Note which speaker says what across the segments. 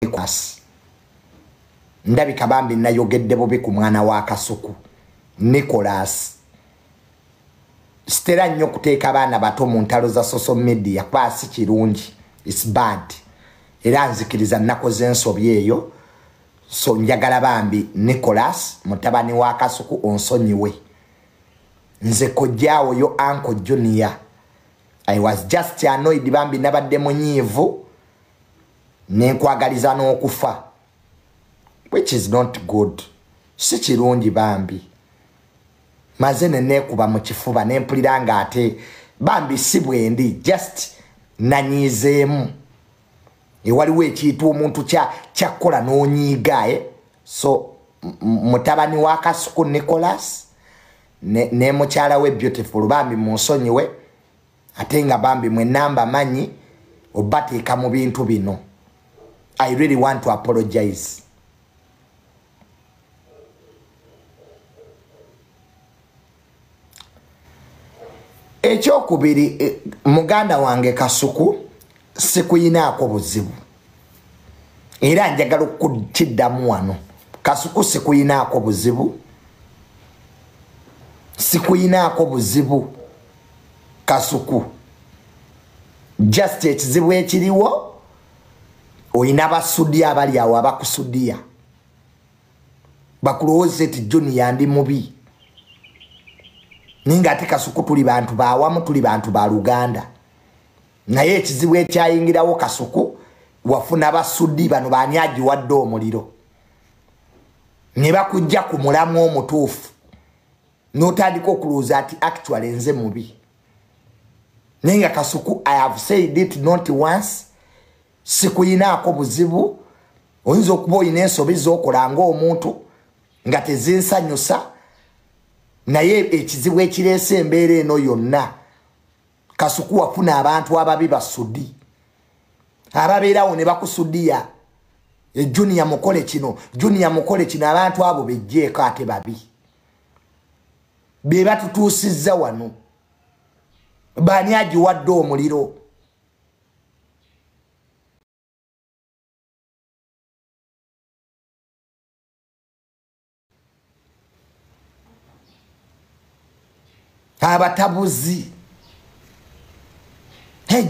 Speaker 1: kwasi ndabika bambi nayogedde bubi ku mwana wa Kasuku Nicholas stera nnyo kuteeka abaana bato mu ntalo za social media kwasi kirungi it's bad era nzikiriza nakoze ensobi eyo so njagala bambi Nicholas mutabani wa Kasuku onsonyiwe nze kojjaawo yo Uncle Junior I was just annoyed bambi nabadde munyiivu nenkwagaliza n'okufa which is not good si kirungi bambi maze nekuba mu kifuba nempulira nga ate bambi si bwendi just nanyizeemu waliwo ekintu omuntu kyakola n'onyiiga so mutabani wa Kasuku Nicholas ne mukyala we Beautiful bambi munsonyiwe ate nga bambi mwe namba manyi obateeka mu bintu bino. I really want to apologize. Ekyokubiri muganda wange Kasuku sikuyinaako buzibu era njagala okukiddamu wano Kasuku sikuyinaako buzibu Kasuku just ekizibu ekiriwo oyina abasudia abali awo abakusudia bakulowooza eti Junior ndi mubi ninga ate Kasuku tuli bantu bawamu tuli bantu ba Luganda naye ekizibu ekyayingirawo Kasuku wafuna abasudi bano banyaji wadde omuliro ne bakujja ku mulamu omutuufu n'otandika okulowooza ati actually nze mubi ninga Kasuku I have said it not once sikuyinaako buzibu oyinza okuba oyina ensobi z'okola ng'omuntu nga tezinsanyusa naye ekizibu ekireese embeera eno yonna Kasuku wafuna abantu ababi basudi ababeerawo ne bakusudiya Junior mukole kino abantu abo bejjeeko ate babi be batutuusizza wano bani agiwadde omuliro abatabuzi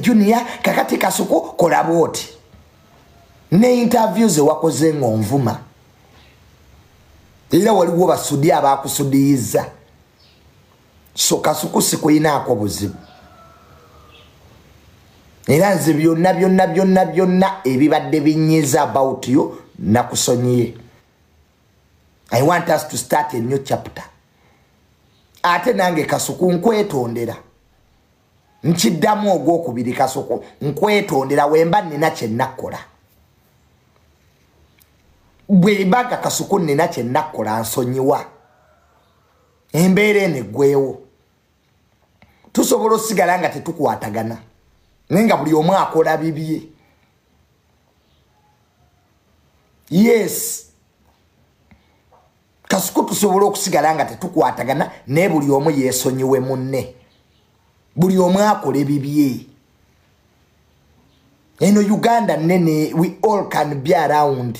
Speaker 1: Junior kakati Kasuku kola bwoti ne interviews wakoze ngonvuma era waliwo basudi abakusudiyiza so Kasuku sikuyinaako buzibu era nze byonna ebibadde binyiza about you nakusonyiye. I want us to start a new chapter. Ate nange Kasuku nkwetondera nkiddamu ogwokubiri Kasuku nkwetondera wemba nina kye nakola bwebaga Kasuku nina kye nakola nsonyiwa embeera eneggweewo tusobola osigala nga tetukwatagana nenga buli omu akola bibye. Yes Kasuku tusobola okusigala nga tetukwatagana ne buli omu yeesonyiwe munne buli omu akola bibye. Eno Uganda nene we all can be around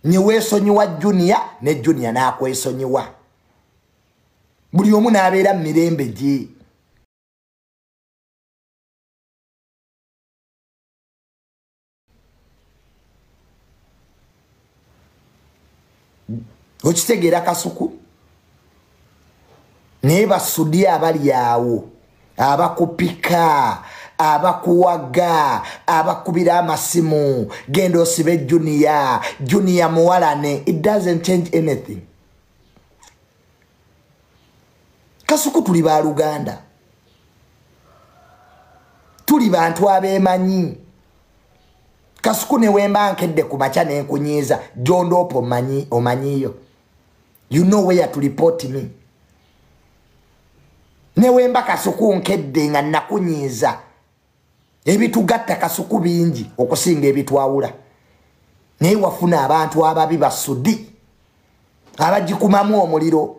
Speaker 1: nye weesonyiwa Junior ne Junior n'akwesonyiwa buli omu n'abeera mu mirembe gye. Okitegeera Kasuku naye basudi abali awo abakupika abakuwaga abakubira amasimu genda osibe Junior muwalane it doesn't change anything. Kasuku tuli ba Luganda tuli bantu abeemanyi. Kasuku ne wemba nkedde ku macha n'enkunyiiza jondopo omanyiyo you know where to report me. Ne wemba Kasuku nkedde nga nakunyiiza ebitugatta Kasuku bingi okusinga ebitwawula naye wafuna abantu ababi basudi abagikumamu omuliro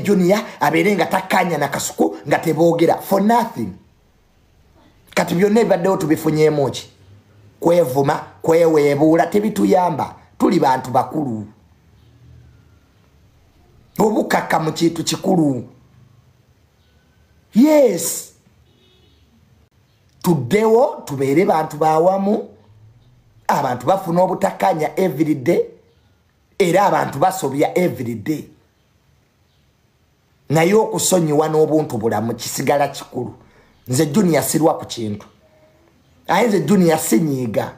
Speaker 1: Junior abeere nga takkanya na Kasuku nga teboogera for nothing. Kati byonna ebibaddewo tubifunyeemu ki kwevuma kwewebuula tebituyamba tuli bantu bakulu obukaka mu kintu kikulu yes tuddewo tubeere bantu bawamu abantu bafuna obutakanya everyday era abantu basobya everyday naye okusonyiwa n'obuntu bulamu kisigala kikulu nze Junior sirwa ku kintu aye nze Junior sinyiiga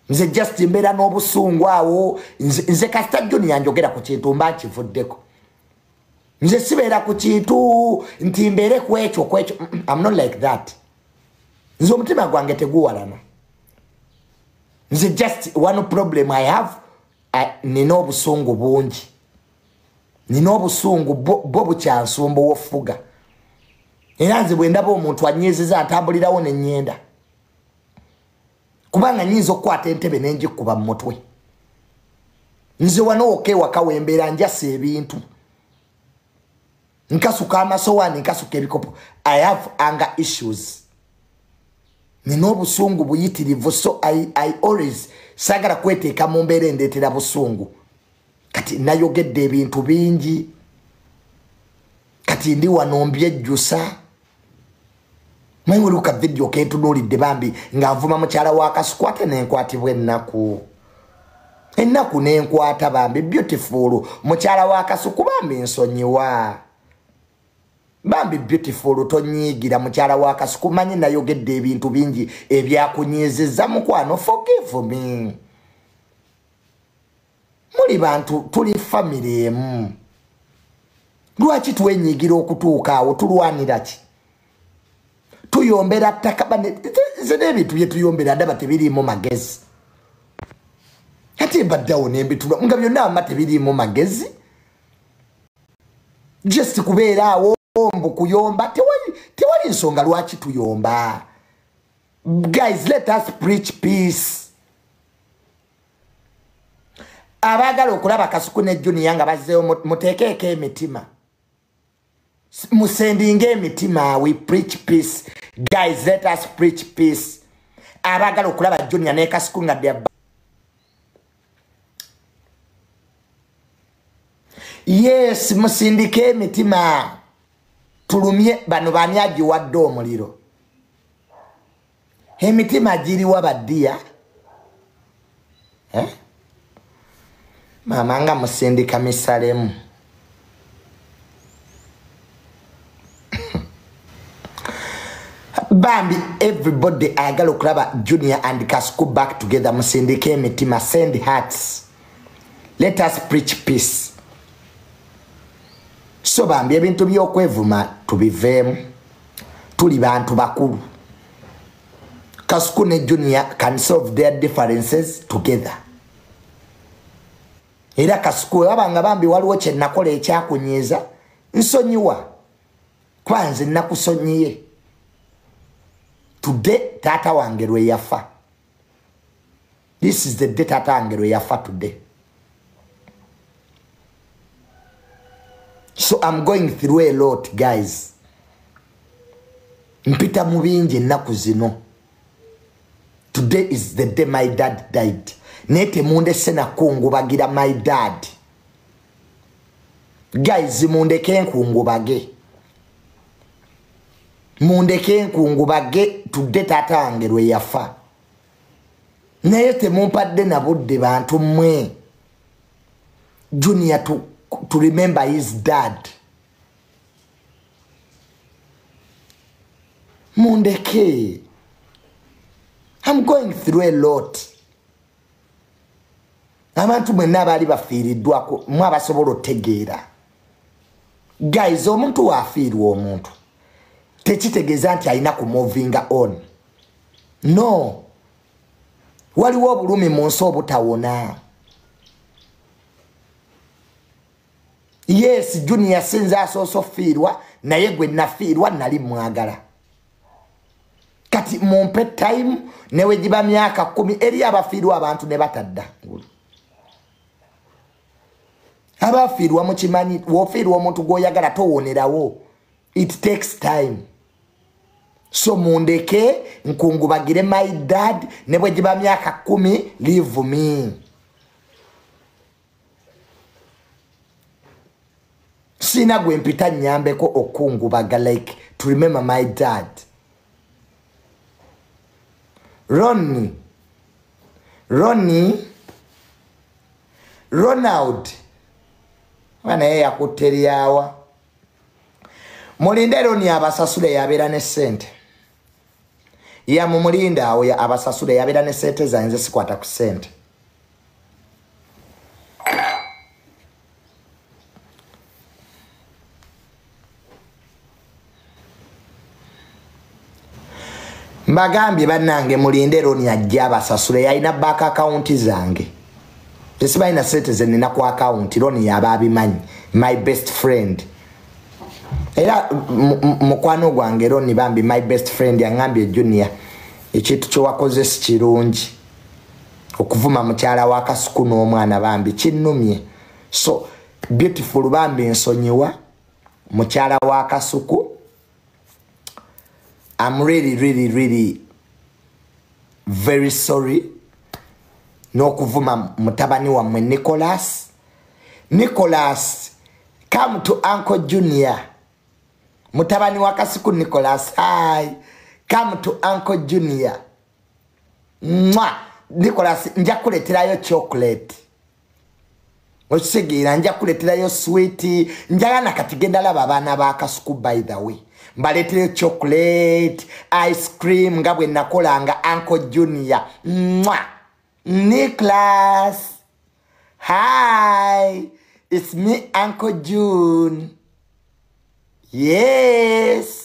Speaker 1: nze just mbeera n'obusungu awo nze kasita Junior njogera ku kintu mba nkivuddeko nze sibeera ku kintu nti mbeere ku ekyo I'm not like that nze omutima gwange teguwalana nze just one problem I have nina obusungu bungi nina obusungu bwo bukyansumba ofuga era nze bwe ndaba omuntu anyeezeza atambulirawo n'ennyenda kubanga nyinza okukwata entebe n'engikuba mu mutwe nze wano okewaka wembeera njasa ebintu nkasuka amasowaani nkasuka ebikopo I have anger issues nina obusungu buyitirivu so I always sagala kweteeka mu mbeera endeetera busungu kati nayogedde ebintu bingi kati ndi wano mbyejjusa mwenguruka video kentunuulidde bambi nga nvuma mukyala wa Kasuku ate nenkwatibwa ennaku nenkwata bambi beautiful mukyala wa Kasuku bambi nsonyiwa bambi beautiful tonyiigira mukyala wa Kasuku manyi nayogedde ebintu bingi ebyakunyiizizza mukwano forgive me muli bantu tuli family emu lwaki twenyiigira okutuuka awo tulwanira ki tuyombera ttaka ze n'ebintu bye tuyombera ndaba tebiriimu magezi ate baddawo n'embitula nga byonna ama tebiriimu magezi just kubeera awo mbu kuyomba tewali nsonga lwaki tuyomba guys let us preach peace abaagala okulaba Kasuku ne Junior nga bazzeewo muteekeeko emitima musendinge emitima we preach peace guys let us preach peace abaagala okulaba Junior ne Kasuku nga yes musindike emitima tulumye bano bani agiwadde omuliro emitima giriwa baddiya mama nga musindika misalemu bambi everybody ayagala okulaba Junior and Kasuku back together musindike emitima send hearts let us preach peace so bambi ebintu byokwevuma tubiveemu tuli bantu bakulu Kasuku ne Junior can solve their differences together era Kasuku abanga bambi waliwo kye nakola ekyakunyiiza nsonyiwa kwanze nakusonyiye today tata wange lwe yafa this is the day tata wange lwe yafa today so I'm going through a lot guys mpita mu bingi ennaku zino today is the day my dad died nete mundese nakungubagira my dad guys mundeke nkungubage today tata wange lwe yafa naye temumpadde na budde bantu mmwe Junior to remember his dad mundeke I'm going through a lot abantu mwenna abaali bafiiriddwako mwe abasobola otegeera guys omuntu waafiirwa omuntu tekitegeeza nti alina kumovinga on no waliwo obulumi mu nsi obutawona yes Junior sinza asoose fiirwa naye gwe nafiirwa nali mwagala kati mumpe time newe jiba myaka 10 eri abafiirwa abantu ne batadda abafiirwa mukimanyi wofiirwa omuntu gwoyagala towonerawo it takes time So mundeke nkungubagire my dad ne bwe giba myaka 10 leave me. Sina gwe mpita nyambeko okungubaga like to remember my dad. Ronald wana ya kuteriawa mulinde Ronnie abasasule yabera ne sente ya mumulinda awo ya abasasule yabera ne sente zanze sikwata ku sente. Mbagambye bannange mulinde Ronnie ajja abasasule yalina back account zange. Tesiba ina sente zenina ku account Ronnie yaba abimanyi my best friend. Era mukwano gwange Ronnie bambi my best friend yangambye Junior ekintu kyo wakoze sikirungi okuvuma mukyala wa Kasuku n'omwana bambi kinnumye. So beautiful bambi nsonyiwa mukyala wa Kasuku. I'm really very sorry. No kuvuma mutabani wa mwe Nicholas. Nicholas, come to Uncle Junior. Mutabani wa Kasuku Nicholas, hi. Come to Uncle Junior. Mwah. Nicholas, nja kuleterayo chocolate. Okisegeera nja kuleterayo sweetie. Njagala kati genda laba abaana ba Kasuku by the way. Mbaletere chocolate, ice cream, nga bwe nakolanga Uncle Junior. Mwah. Nicholas. Hi. It's me, Uncle June. Yes.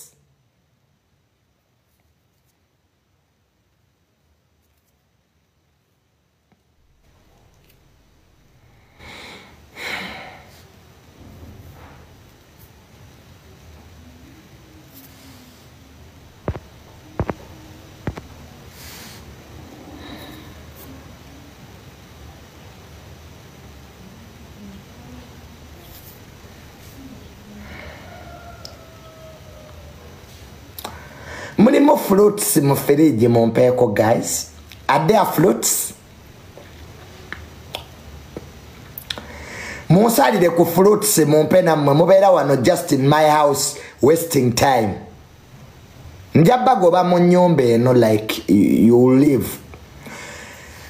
Speaker 1: Mulimo fruits mufereji mumpeko guys. Are there fruits? Musalire ku fruits mumpe nammwe mubeera wano just in my house wasting time. Njaba goba mu nnyumba eno like you live.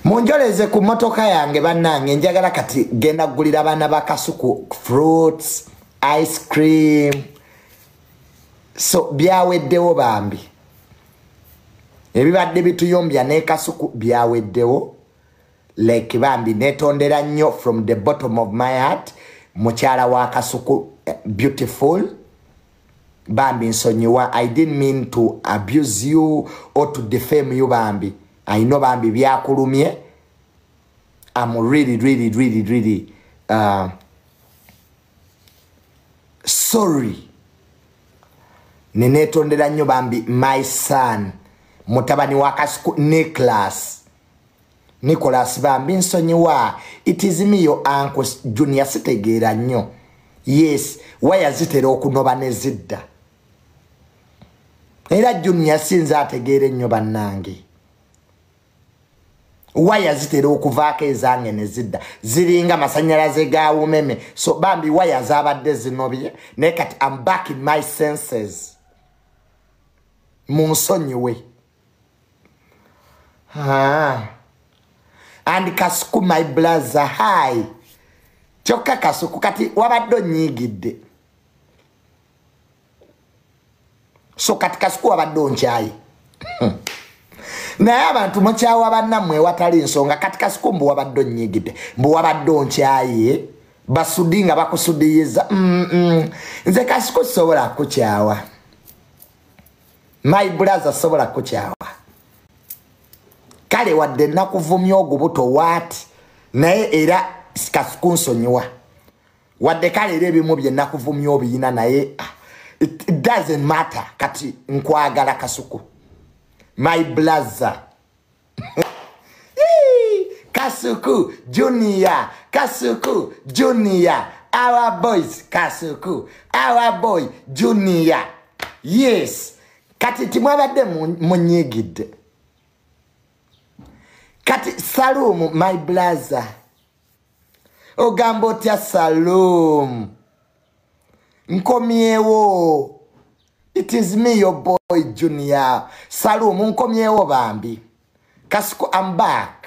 Speaker 1: Munjoleze ku motoka yange bannange njagala kati genda kugulira abaana ba Kasuku fruits, ice cream. So byaweddewo bambi. Ebibadde bituyombya ne Kasuku byaweddewo like bambi netondera nnyo from the bottom of my heart mukyala wa Kasuku beautiful bambi nsonyiwa. I didn't mean to abuse you or to defame you bambi. I know bambi byakulumye. I'm really sorry. Nenetondera nnyo bambi my son mutabani wa Kasuku Nicholas bambi nsonyiwa. It is me your Uncle Junior sitegeera nnyo. Yes, waya zitera okunoba ne zidda. Era Junior sinza ategeere nnyo bannange. Waya zitera okuvaako ezange ne zidda. Ziringa masanyalaze ga umeme. So bambi waya zabadde zinobye. Ne kati I'm back in my senses. Munsonyiwe. And Kasuku my blazer hi. Choka Kasuku kati wabadde onyigidde. So kati Kasuku wabadde onchayi. Naye abantu mukyawa bannammwe watali nsonga kati Kasuku mbu wabadde onyigidde. Mbu wabadde onchayi. Basudi nga bakusudiyiza. Nze Kasuku sobola kukyawa. My brother sobola kukyawa. Kale wadde nakuvumya ogubuto wati naye era Kasuku nsonyiwa. Wadde kale era ebimu bye nakuvumya obiyina naye it doesn't matter kati nkwagala Kasuku. My brother. Kasuku Junior. Kasuku Junior. Our boys Kasuku. Our boy Junior. Yes. kati timwabadde munyigidde kati Salum my brother ogamba otya Salum nkomyewo it is me your boy Junior Salum nkomyewo bambi Kasuku I'm back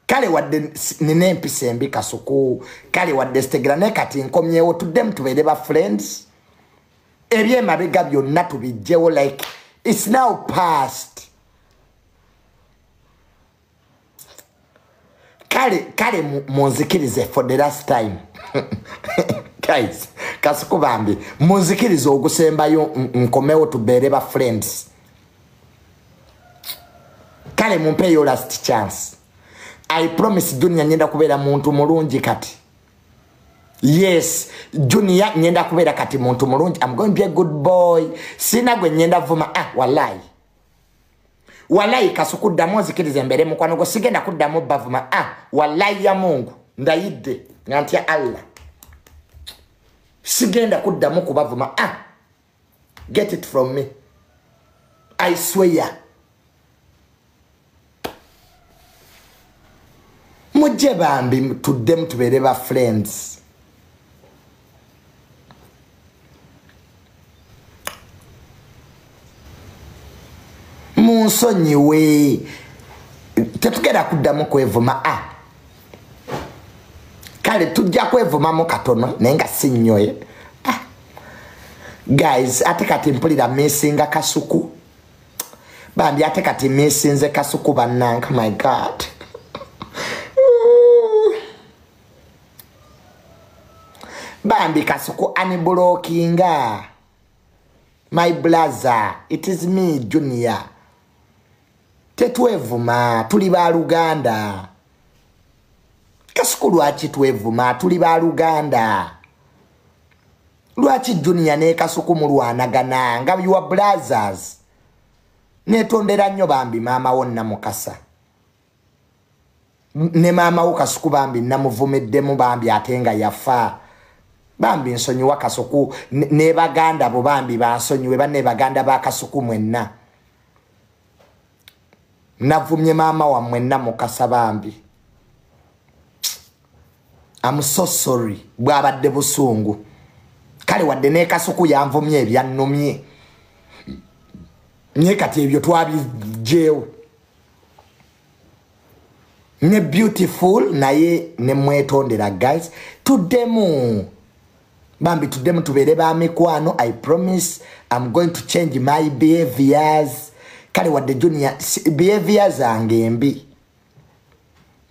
Speaker 1: kale wadde nine empisa embi Kasuku kale wadde stegrane kati nkomyewo to them tubeere ba friends ebyemabega byonna tubijjewo like it's now past kale munzikirize for the last time guys Kasuku bambi munzikirize ogusembayo nkomewo tubeere ba friends kale mumpe your last chance I promise Junior nyenda kubeera muntu mulungi kati yes Junior nyenda kubeera kati muntu mulungi I'm going to be a good boy sina gwe nyenda vuma wallahi Kasuku ddamu nzikirize mbere mukwano go sigenda kuddamu bavuma wallahi ya Mungu ndayidde ngantya Allah sigenda kuddamu kubavuma get it from me I swear mujje bambi to them tubeere ba friends munsonyiwe tetugenda kuddamu kwevuma kale tujja kwevumamu katono naye nga si nnyoye guys ate kati mpulira missinga Kasuku bambi ate kati missinze Kasuku bannange my god bambi Kasuku unblockinga my brother it is me Junior tetwevuma tuli ba Luganda Kasuku lwaki twevuma tuli ba Luganda lwaki Junior ne Kasuku mulwanagana nga your brothers netondera nnyo bambi mama wonna mukasa ne mama wo Kasuku bambi namuvumiddemu bambi atenga yafa bambi nsonyiwa Kasuku ne baganda bo bambi bansonyiwe banne baganda ba Kasuku mwenna navumye mama wa mwenna mukasa bambi I'm so sorry bwabadde busungu kale wadde ne Kasuku yanvumye ebyannumye nye kati ebyo twabijjeewo ne beautiful naye ne mwetondera guys tuddemu bambi tuddemu tubeere ba mikwano I promise I'm going to change my behaviors kale wadde Junior behaviors zange mbi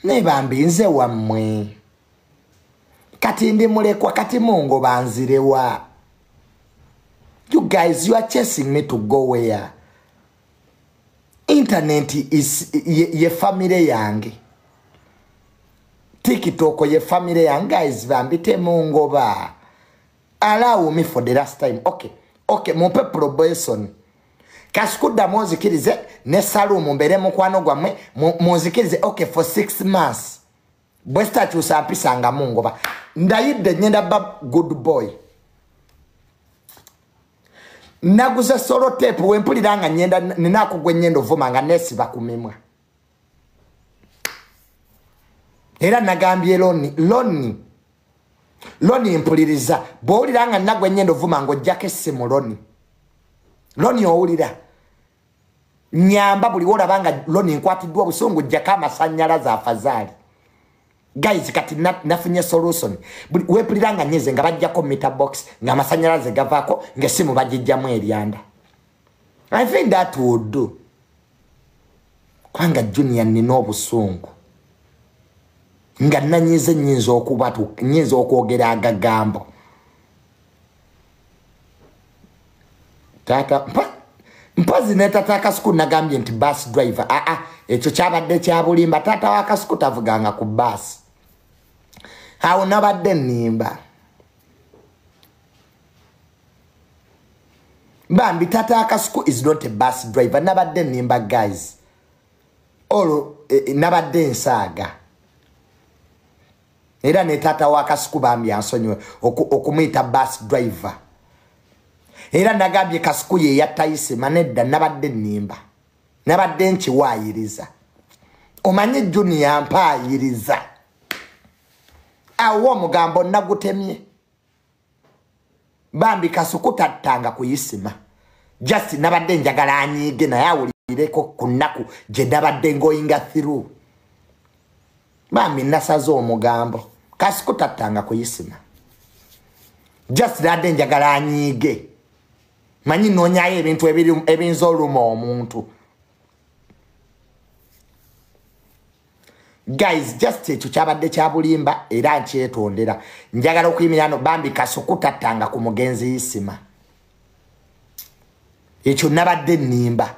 Speaker 1: ne bambi nze wammwe kati ndi mulekwa kati Mungu banzirewa you guys you are chasing me to go where internet is ye family yange TikTok ye family yange guys bambi te Mungu ba allow me for the last time okay mumpe probation Kasuku da munzikirize ne Salum mbere mukwano gwamwe munzikirize for 6 months bwesta chusa pisanga Mungu ba ndayidde nyenda ba good boy naguze solo tape wempuliranga nyenda ninakugwe nyendo vuma nga nesi bakumimwa era nagambye loni mpuliriza bwoliranga nagwe nyendo vuma ngo jake simu loni owulira nyamba buli wolabanga loni nkwatiddwa busungu jaka amasanyalaze afazali guys kati nafunye solution wepuliranga nyeze nga bajjako meter box nga amasanyalaze gavaako ngesimu bagijjamu eryanda I think that would do kwanga Junior nina obusungu nga nanyize nyinza okwogera agagambo tata mpazi ne tata Kasuku nagambye nti bus driver ekyo kyabadde kyabulimba tata wa Kasuku tavuganga ku bus awo nabadde nnimba bambi tata Kasuku is not a bus driver nabadde nnimba guys nabadde nsaaga era ne tata wa Kasuku bambi ansonyiwe okumuyita bus driver era nagambye Kasuku ye yattayise manedda nabadde nnimba nabadde nkiwaayiriza omanye Junior mpaayiriza awo omugambo nagutemye bambi Kasuku tattanga kuyisima just nabadde njagala anyiige naye awulireko ku nnaku gye nabadde ngoyinga through bambi nasaza omugambo Kasuku tattanga kuyisima just nabadde njagala anyiige manyi noonyayo ebintu ebiyinza oluma omuntu guys just ekyo kyabadde kya bulimba era nkyetondera njagala okuyimira no bambi Kasuku tattanga ku mugenzi yisima ekyo nabadde nnimba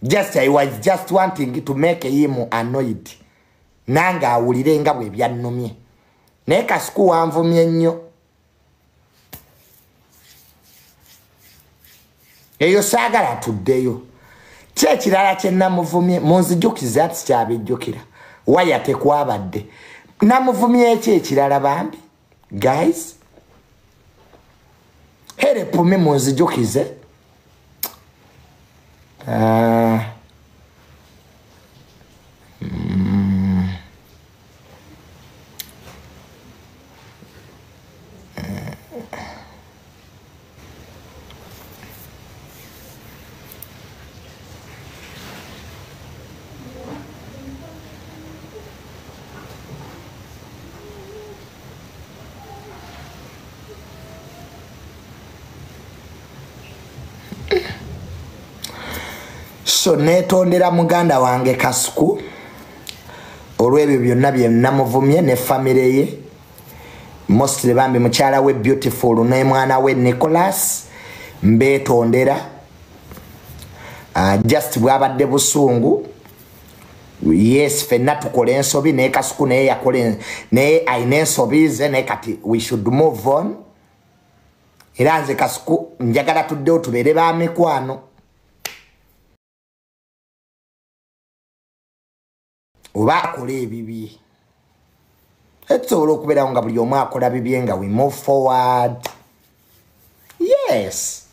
Speaker 1: just I was just wanting to make him annoyed nanga awulire nga bwe byannumye naye Kasuku wanvumye nnyo eyo saagala tuddeyo kyekirala kye namuvumye munzijukiza ati kyabijjukira waya tekwabadde namuvumye ekirala bambi guys herepume munzijukize so netondera muganda wange Kasuku olwebyo byonna bye namuvumye ne family ye mostly bambi mukyala we Beautiful ne mwana we Nicholas mbetondera just bwabadde busungu yes fenna tukole ensobi ne Kasuku ne yakole ne ayine ensobi ze ne kati we should move on era nze Kasuku njagala tuddewo tubeere ba mikwano oba akola ebibi etusobola okubeerawo nga buli omu akola bibye nga we move forward yes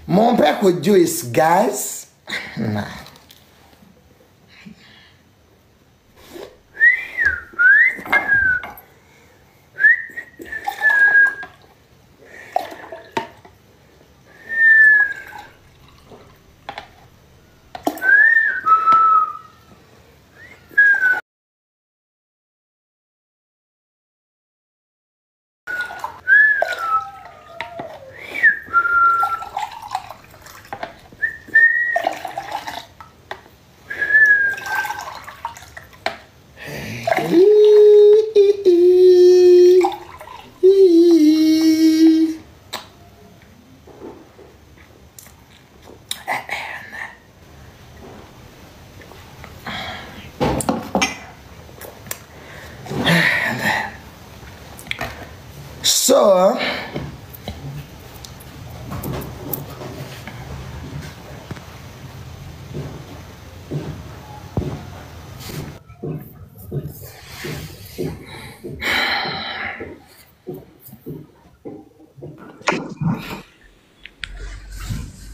Speaker 1: mumpe ku juice guys so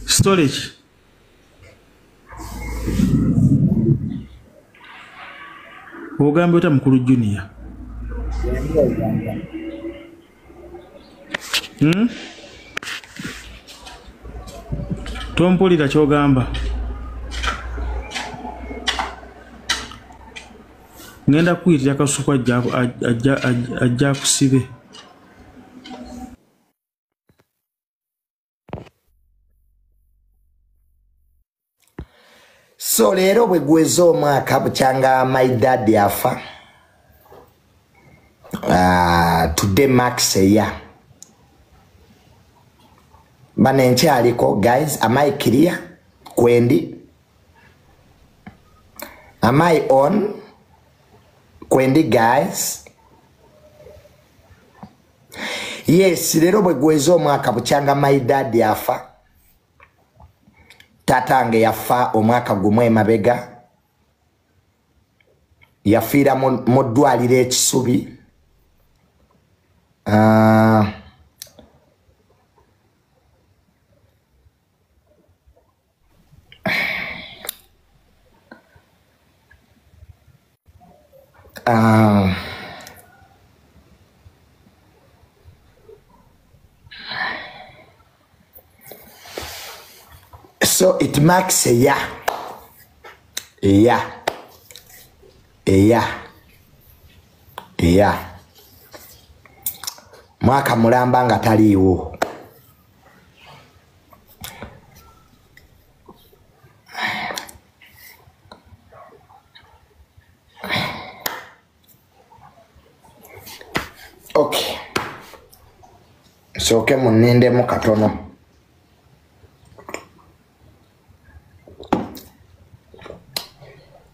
Speaker 2: storage ogambe ota mukulu Junior tompulira kyogamba ngenda kuyitira Kasuku ajja kusibe
Speaker 1: so leero bwe gweza omwaka bukyanga my dad yafa today marks a year bane nkyaliko guys am I clear kwendi am I on kwendi guys yes leero bwe gweza omwaka bukyanga my dad yafa tatange yafa omwaka gumwe emabega yafiira mu ddwaliro ekisubi So it marks a year. Mwaka mulamba nga taliiwo. Okay. So munindemu katono.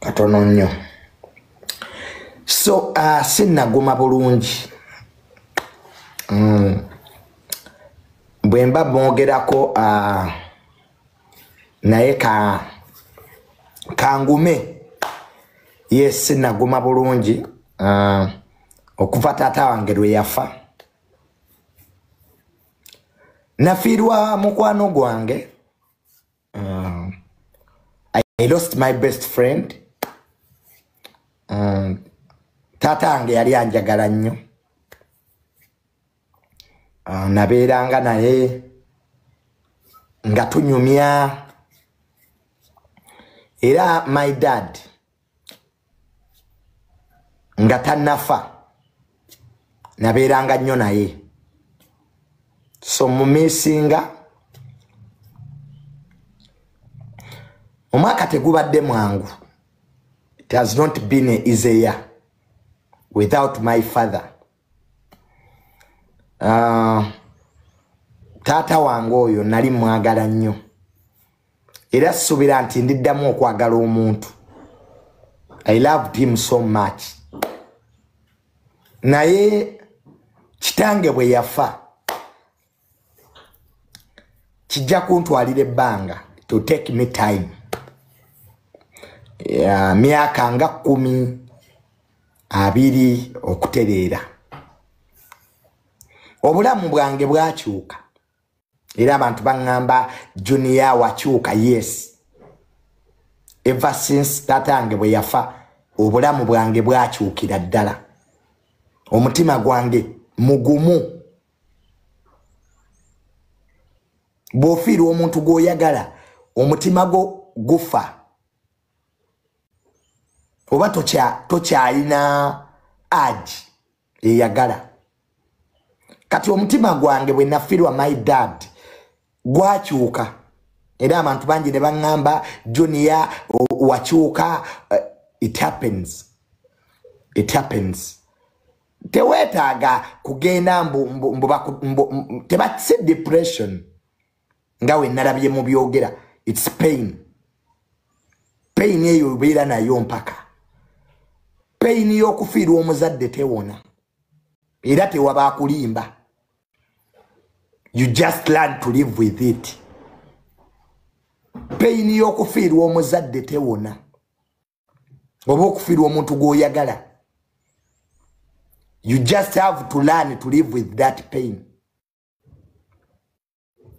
Speaker 1: Katono nnyo. So sinnaguma bulungi. Bwe mba mwogerako naye kangume. Yes, sinnaguma bulungi. Okuva taata wange lwe yafa. Nafiirwa mukwano gwange. I lost my best friend. Taata wange yali anjagala nnyo. Nabeeranga naye nga tunyumya. Era my dad nga tannafa nabeeranga nnyo naye. So mumisinga omwaka tegubadde mwangu. It has not been an easy year without my father. Taata wange oyo nali mwagala nnyo. Era ssuubira nti ndiddamu okwagala omuntu. I loved him so much. Naye kitange bwe yafa kijja kuntwalira ebbanga. It will take me time. Myaka nga 10 2 okutereera. Obulamu bwange bwakyuka. Era abantu baŋŋamba Junior wakyuka. Yes. Ever since tatange bwe yafa obulamu bwange bwakyukira ddala. Omutima gwange mugumu. Bw'ofiirwa omuntu gw'oyagala omutima gwo gufa. Oba tokyalina aji eyagala. Kati omutima gwange bwe nafiirwa my dad gwakyuka. Era abantu bangi ne baŋŋamba Junior wakyuka. It happens. It happens. Teweetaaga kugenda tebakise depression nga we nalabye mu byogera. It's pain. Pain eyo obeera nayo mpaka. Pain y'okufiirwa omuzadde tewona. Era tewaba kulimba. You just learn to live with it. Pain y'okufiirwa omuzadde tewona. Oba okufiirwa omuntu gw'oyagala. You just have to learn to live with that pain.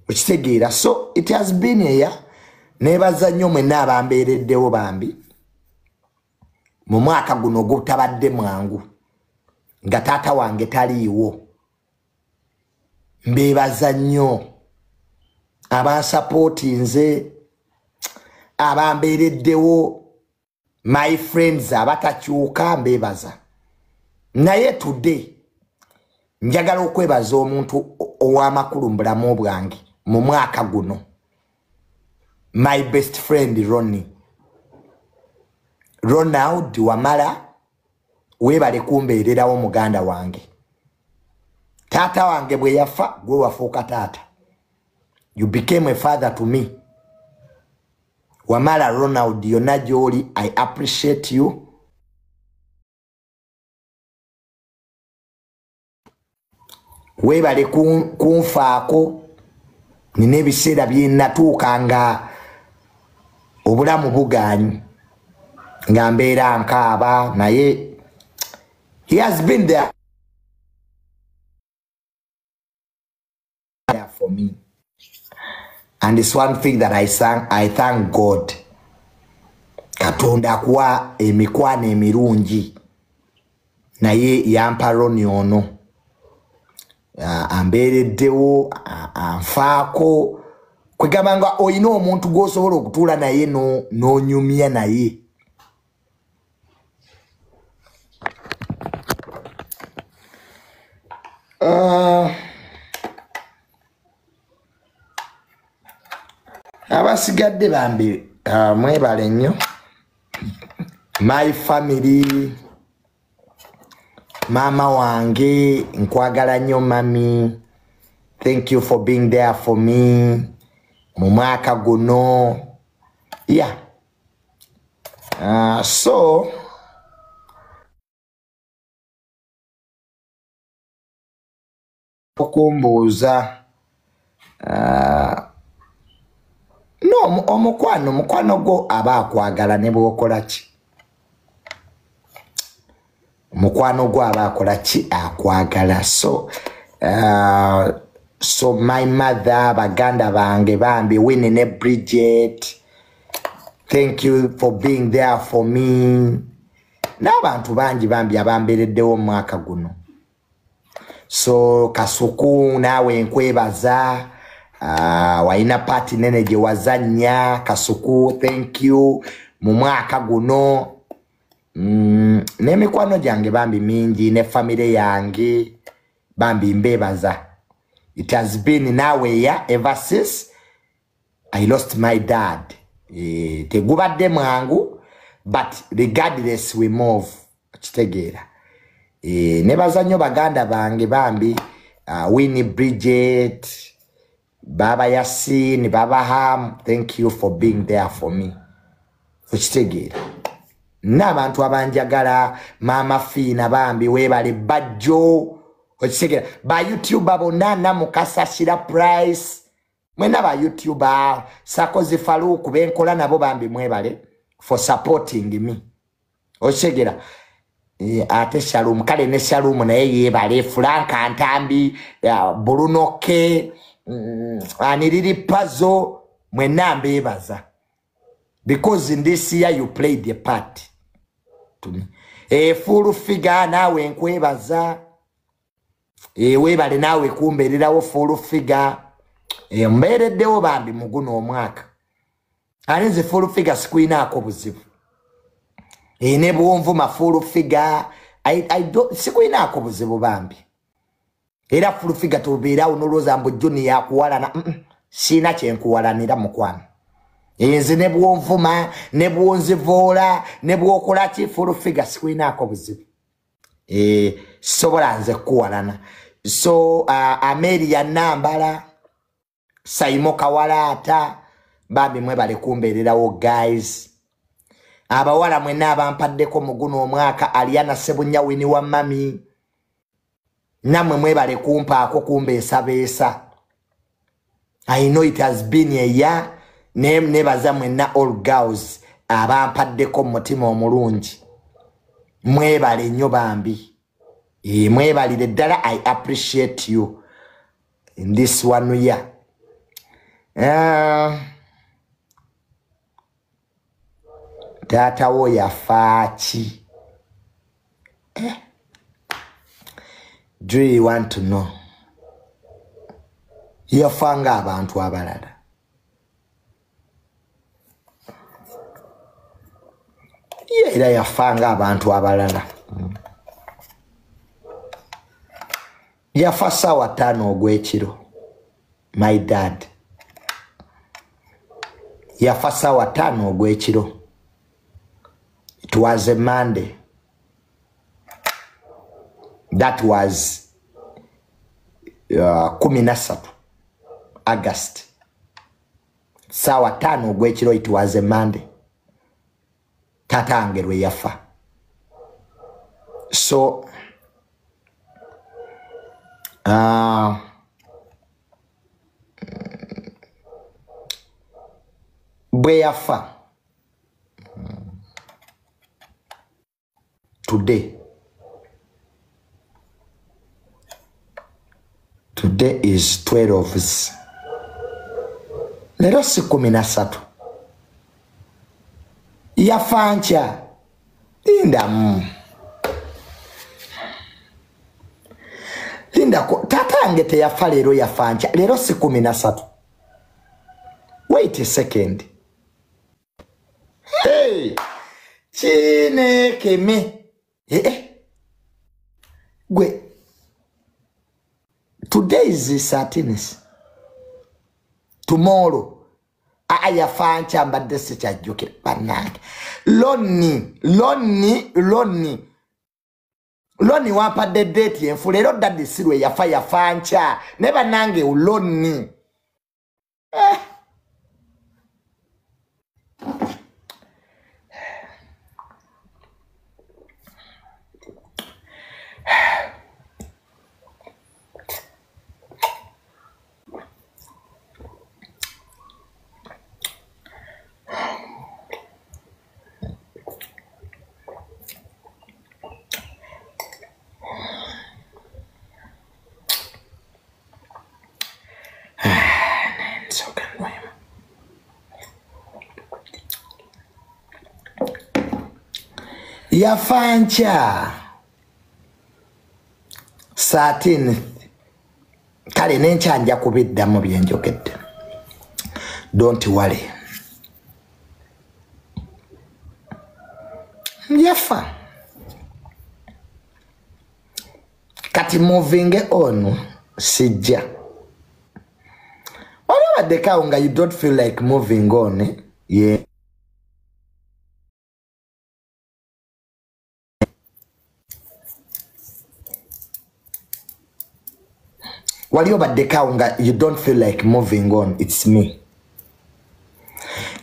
Speaker 1: Okitegeera. So it has been here. Nebaza nnyo mwenna abambeereddewo bambi. Mu mwaka guno gutabadde mwangu. Nga taata wange taliiwo. Mbeebaza nnyo abansapoti nze, abambeereddewo, my friends abatakyuka mbeebaza. Naye today njagala okwebaza omuntu ow'amakulu mu bulamu bwange mu mwaka guno. My best friend Ronald Wamala, weebale kumbeererawo muganda wange. Taata wange bwe yafa gwe wafuuka taata. You became a father to me. Wamala Ronald, yonna gy'oli, I appreciate you. Weebale kunfaako. Nina ebiseera bye natuuka nga obulamu bugaanyi. Nga mbeera nkaaba naye he has been there. me. And it's one thing that I thank God. Katonda kuwa emikwane emirungi naye yampa Ronnie ono ambeereddewo anfaako kwegamba nga oyina omuntu gw'osobola okutuula naye n'onyumya naye. Abasigadde bambi mwebale nnyo. My family, mama wange, nkwagala nnyo mami. Thank you for being there for me. Mu mwaka guno. Yeah. So okumbuuza no omukwano gwo aba akwagala ne bw'okola ki? Mukwano gwo aba akola ki? Akwagala. So my mother, baganda bange bambi Winnie ne Bridget, thank you for being there for me. N'abantu bangi bambi abambereddewo mwaka guno. So Kasuku nawe nkwebaza. Waina party nene je wazanya. Kasuku, thank you. Mu mwaka guno n'emikwano gyange bambi mingi ne family yange bambi mbebaza. It has been nawe ya ever since I lost my dad. Tegubadde mwangu, but regardless we move. Kitegeera. Nebaza nnyo baganda bange bambi Winnie Bridget, Baba Yasin, Baba Ham, thank you for being there for me. Kitegeera. N'abantu abanjagala Mama Fina bambi webale Bajjo. Okitegera ba YouTuber bonna namukasasira price. Mwena ba YouTuber Sakozi Faruku benkola nabo bambi mwebale for supporting me. Okitegera ate Shalom kale ne Shalom naye yebale Franka Ntambi Bruno K Aniriri Puzzle mwena mbebaza. Because in this year you played the part to me. Full figure nawe nkwebaza. Webale nawe kumbererawo full figure. Mbereddewo bambi muguno omwaka. Aninze full figure sikuinaako buzibu. Ne bwonvuma full figure. Sikuinaako buzibu bambi. Era full figure tubeerawo noloza mbu Juni yakuwalana. Sina kyenkuwalanira mukwano. Nze ne bwonvuma, ne bwonzivoola, ne bwokola ki full figure sikuinaako buzibu. Sobola nze kuwalana. So Amelia Nambala, Saimo Kawalata bambi mwebale kumbererawo guys. Abawala mwena abampaddeko muguno omwaka Aliana Sebunya Wini wa mami. Namwe mwebale kumpaako kumbeesabeesa. I know it has been a year. Nebaza mwena all girls abampaddeko mutima omulungi. Mwebale nnyo bambi. Mwebalire ddala. I appreciate you in this one year. Tata wo yafa ki? Do you want to know? Yafanga abantu abalala. Era yafanga abantu abalala. Yafa sawa 5 ogw'ekiro. My dad. Yafa sawa 5 ogw'ekiro. It was a Monday. That was 13 August. Sawa 5 ogw'ekiro, it was a Monday. Tatange lwe yafa. So bwe yafa today is 12 Lero si 13 yafancha Linda ko tatange teyafa lero yafancha lero si 13. Wait a second. Hey, Chineke me. Gwe. Today is the 13th. Tomorrow. Ayafancha mbadde sikyajjukira bannange. Loni wampadde date yenfu lero daddy sirwe yafancha ne bannange uloni. Yafancha 13th kale nenchanja kubiddamu byenjogedde. Don't worry. Yafa kati moving on sijja whatever the kaunga you don't feel like moving on yeah. Waliyo the kaunga you don't feel like moving on, it's me.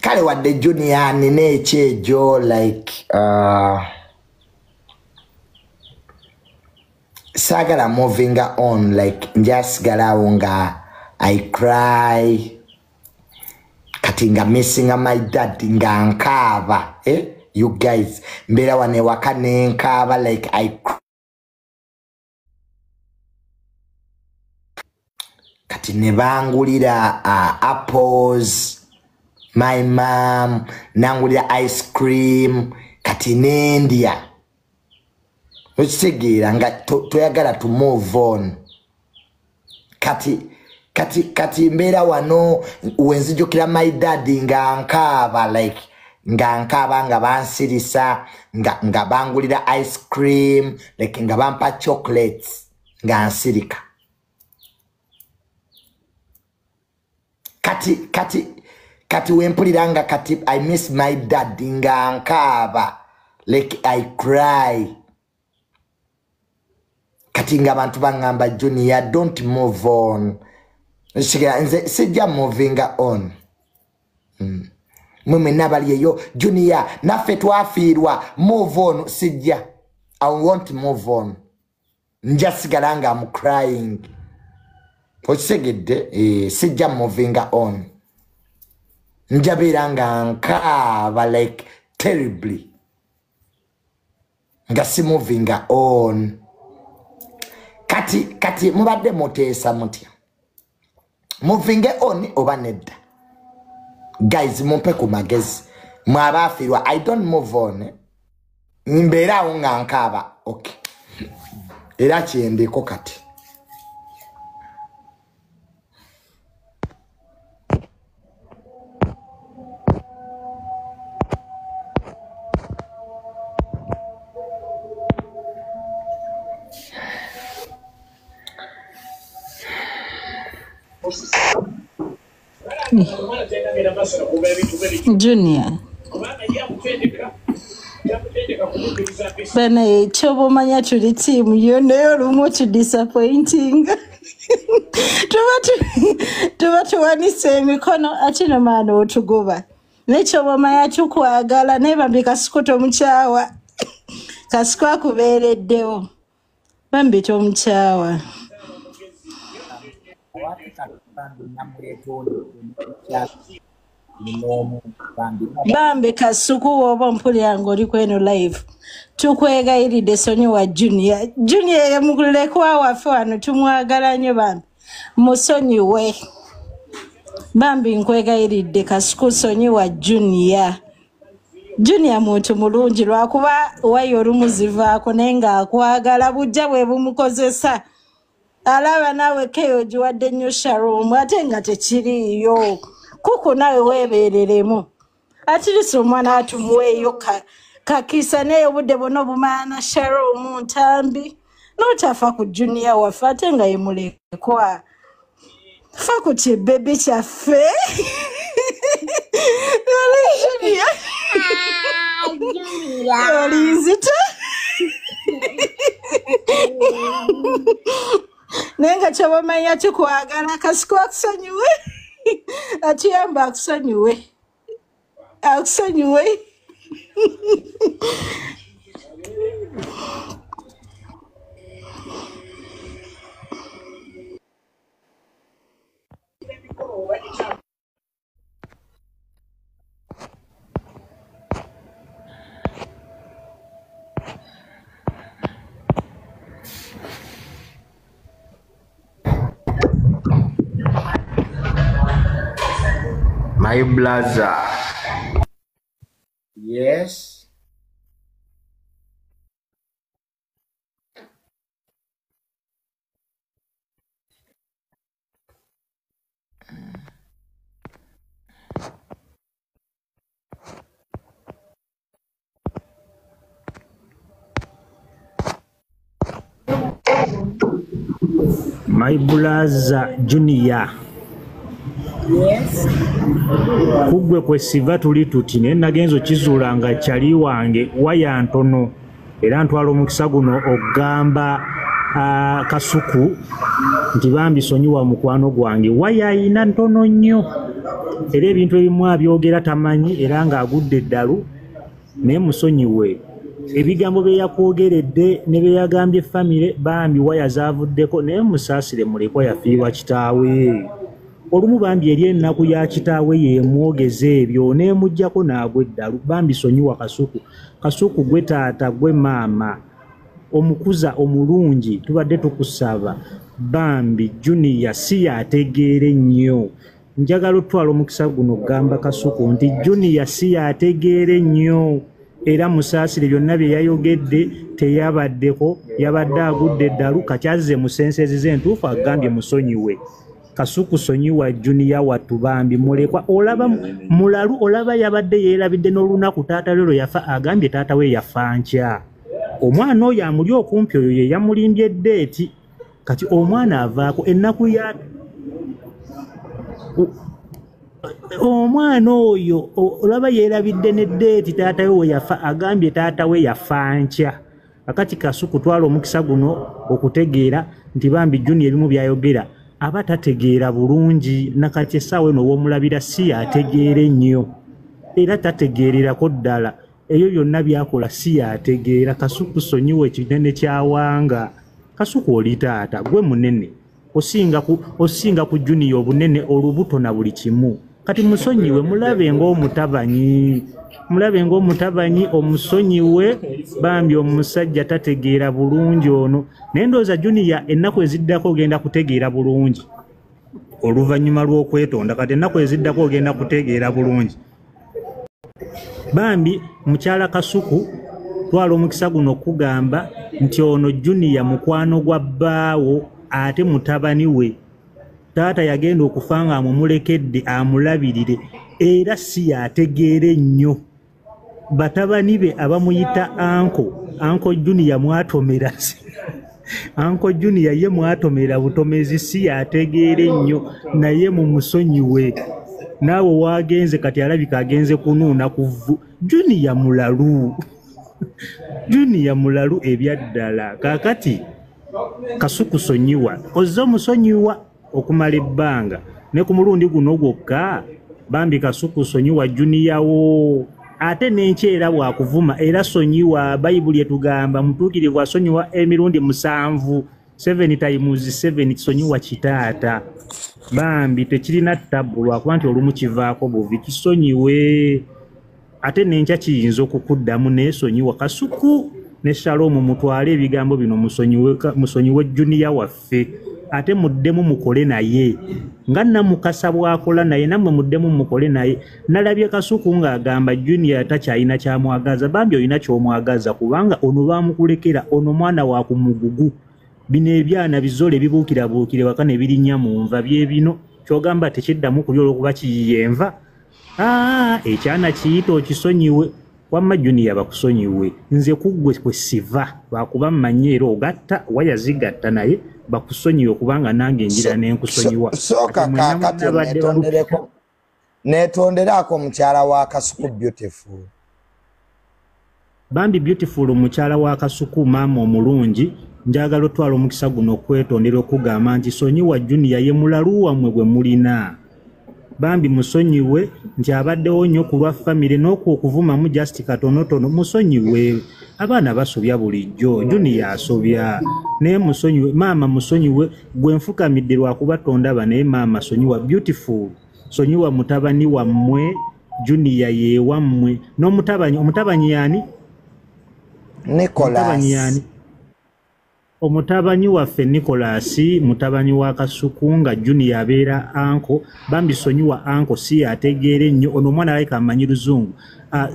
Speaker 1: Kale wadde junior nine echejo like sagala moving on like just galaunga I cry katinga missing my dad nga nkava you guys mbera wane wakane nkava like I cry. Kati nebangulira apples my mom nangulira ice cream kati nendia uchitegera nga toyagala to move on kati mbera wano wenzijukira my dad nga nkaba like nga nkaba nga bansirisa nga bangulira ice cream like nga bampa chocolates nga nsirika kati wempuliranga kati I miss my dad nga nkaba like I cry kati nga abantu bangamba junior don't move on nze sijja moving on mwe nabali yo junior naffe twafiirwa move on sijja I won't move on njasigala nga I'm crying osegedde sijja moving on njabiranga nkaba like terribly nga si moving on kati mubadde mutesa mutya moving on oba nedda guys mumpe ku magezi mwabafirwa I don't move on mbera nga nkaba okay era kyendeko kati
Speaker 3: Junior bana chobo manya tuli team yono lumo to disappointing tuba wanise mikono achino mano otugoba ne chobo manya chukwagala ne bambika sikoto mchawa kasikwa kubereddewo bambito mchawa bambe kasuku woba mpulira ng'oli kweno live tukwegayiride sonyi wa junior yamuguleko waffe wano tumwagala nnyo bambi musonyiwe Bambi nkwegayiridde Kasuku sonyiwa Junior. Junior muntu mulungi lwakuba wayo olumuzivaako naye ng'akwagala bujja bwe bumukozesa. Alaba nawe keyo giwadde nnyo Sharon ate nga tekiriiyo. Kuku nawe weebeereremu. Atirisi omwana atumuweeyo kakisa naye obudde bwonna obumaana Sharon Ntambi. N'otafa ku Junior waffe ate nga ye mulekwa. Fa ku kibebe kyaffe. Junior. Olinzita. Nenga kyabamanya kikwagala Kasuku akusonyiwe. Atuyamba akusonyiwe. Akusonyiwe.
Speaker 1: My brother. Yes.
Speaker 4: My brother Junior.
Speaker 3: Yes.
Speaker 4: Kugwe kwe siva tuli tuti ne nagenzo kizuulanga kyali wange waya ntono era ntwala omukisa guno ogamba Kasuku nti bambi sonyiwa mukwano gwange waya ina ntono nnyo era ebintu ebimu abyogera tamanyi era ng'agudde eddalu naye musonyiwe ebigambo bye yakwogeredde ne bye yagambye famire bambi waya zaavuddeko naye musaasire mulekwa yafiirwa kitaawe olumu bambi eri ennaku ya kitaawe yemwogeza ebyo neemuggyako naagwa eddalu bambi sonyiwa Kasuku. Kasuku gwe taata gwe maama omukuza omulungi tubadde tukusaba bambi Junior si yategeere nnyo. Njagala otwala omukisa guno gamba Kasuku nti Junior si yategeere nnyo era musaasire byonna bye yayogedde teyabaddeko yabadde agudde eddalu kakyazze musensezi z'entuufu agambye musonyiwe. Kasuku sonyiwa Junior wattu bambi mulekwa olaba mulalu olaba yabadde yeerabidde n'olunaku taata lero yafa agambye taata we yafa nkya. Omwana oyo amuli okumpi oyo ye yamulimbye eddeeti kati omwana avaako ennaku ya omwana oyo olaba yeerabidde n'eddeeti taata we yafa agambye taata we yafa nkya. Akati Kasuku twala omukisa guno okutegeera nti bambi Junior ebimu byayogera aba tategeera bulungi nakati essaawa eno w'omulabira si yategeere nnyo era tategeererako ddala ebyo byonna byakola si yategeera. Kasuku sonyiwa ekinene kyawanga. Kasuku oli taata gwe munene osinga ku Junior obunene olubuto na buli kimu kati musonyiwe mulabe ng'omutabanyi omusonyiwe bambi omusajja tategeera bulungi ono naye ndowooza Junior ennaku eziddako ogenda kutegeera bulungi oluvannyuma lw'okwetonda kati ennaku eziddako ogenda kutegeera bulungi bambi mukyala Kasuku twala omukisa guno okugamba nti ono Junior mukwano gwa bbaawo ate mutabani we taata yagenda okufa nga amumulekedde amulabirire era si yategeere nnyo batabani be abamuyita anko Junior mwatomera anko Junior ye mwatomera butomezi si yategeere nnyo naye mumusonyiwe naawe waagenze kati alabika agenze kunuuna kuvu Junior mulalu ebyaddala kaakati Kasuku sonyiwa ozze omusonyiwa okumala ebbanga ne ku mulundi guno gwokka bambi Kasuku sonyiwa Junior wo ate n'enkyera bwakuvuma era sonyiwa Bayibuli etugamba mutuukirivu asonyiwa emirundi 7 7 times 7 kisonyiwa kitaata bambi tekirina ttabu lwakuba nti olumu kivaako buvi kisonyiwe ate n'enkya kiyinza okukuddamu neesonyiwa Kasuku ne Shalom mutwale ebigambo bino musonyiwe Junior waffe ate muddemu mukole naye nga namukasa bwakola naye nammwe muddemu mukole naye. Nalabye Kasuku ng'agamba Junior takyalina kyamwagaza. Bambi olina ky'omwagaza kubanga ono bamukulekera, ono mwana wa ku mugugu. Bino ebyana bizole bibuukirabuukire waka ne birinnya mu nva bye bino ky'ogamba tekiddamu kulya olw'okuba kiyenva. Ekyana kiyita okisonyiwe. Wamma Junior bakusonyiwe. Nze kuggwe kwe siva lwakuba mmanye era ogatta waya zigatta naye bakusonyiwe kubanga nange njira n'enkusonyiwa.
Speaker 1: Soka kakati netonderako mukyala wa Kasuku Beautiful. Bambi
Speaker 4: Beautiful mukyala wa Kasuku maama omulungi njagala otwala omukisa guno okwetondera okugamba nti sonyiwa Junior ye mulalu wammwe gwe mulina. Bambi musonyiwe nti abaddewo nnyo ku lwa famire n'okwo okuvumamu just katonotono musonyiwe. Abaana basobya bulijjo, Junior asobya. Naye musonyiwe, maama musonyiwe, gwe nfukamidde lwakuba tondaba naye maama sonyiwa Beautiful. Sonyiwa mutabani wammwe, Junior ye wammwe. Omutabanyi yani?
Speaker 1: Nicholas.
Speaker 4: Omutabanyi waffe Nicholas, mutabanyi wa Kasuku nga Junior abeera anko. Bambi sonyiwa anko si ategeere nnyo. Ono mwana alabika amanyi Luzungu.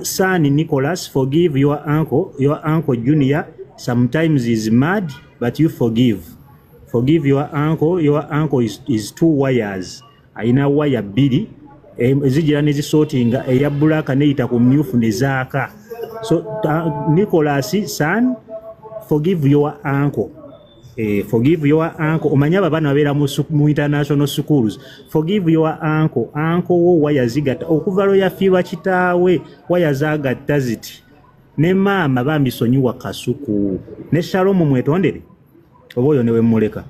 Speaker 4: Son Nicholas, forgive your uncle. Your uncle Junior sometimes is mad, but you forgive. Forgive your uncle. Your uncle is 2 wires. Aina waya 2. Ezijira nezisortinga eya bulaka neita ku myufu nezaaka. So Nicholas, son, forgive your uncle. Forgive your uncle. Omanya babana babeera mu international schools. Forgive your uncle. Uncle wo wayazigata okuva lo yafiirwa kitaawe wayazagatta ziti. Ne maama bambi sonyiwa Kasuku. Ne Shalom mwetondere. Oba oyo newe muleka.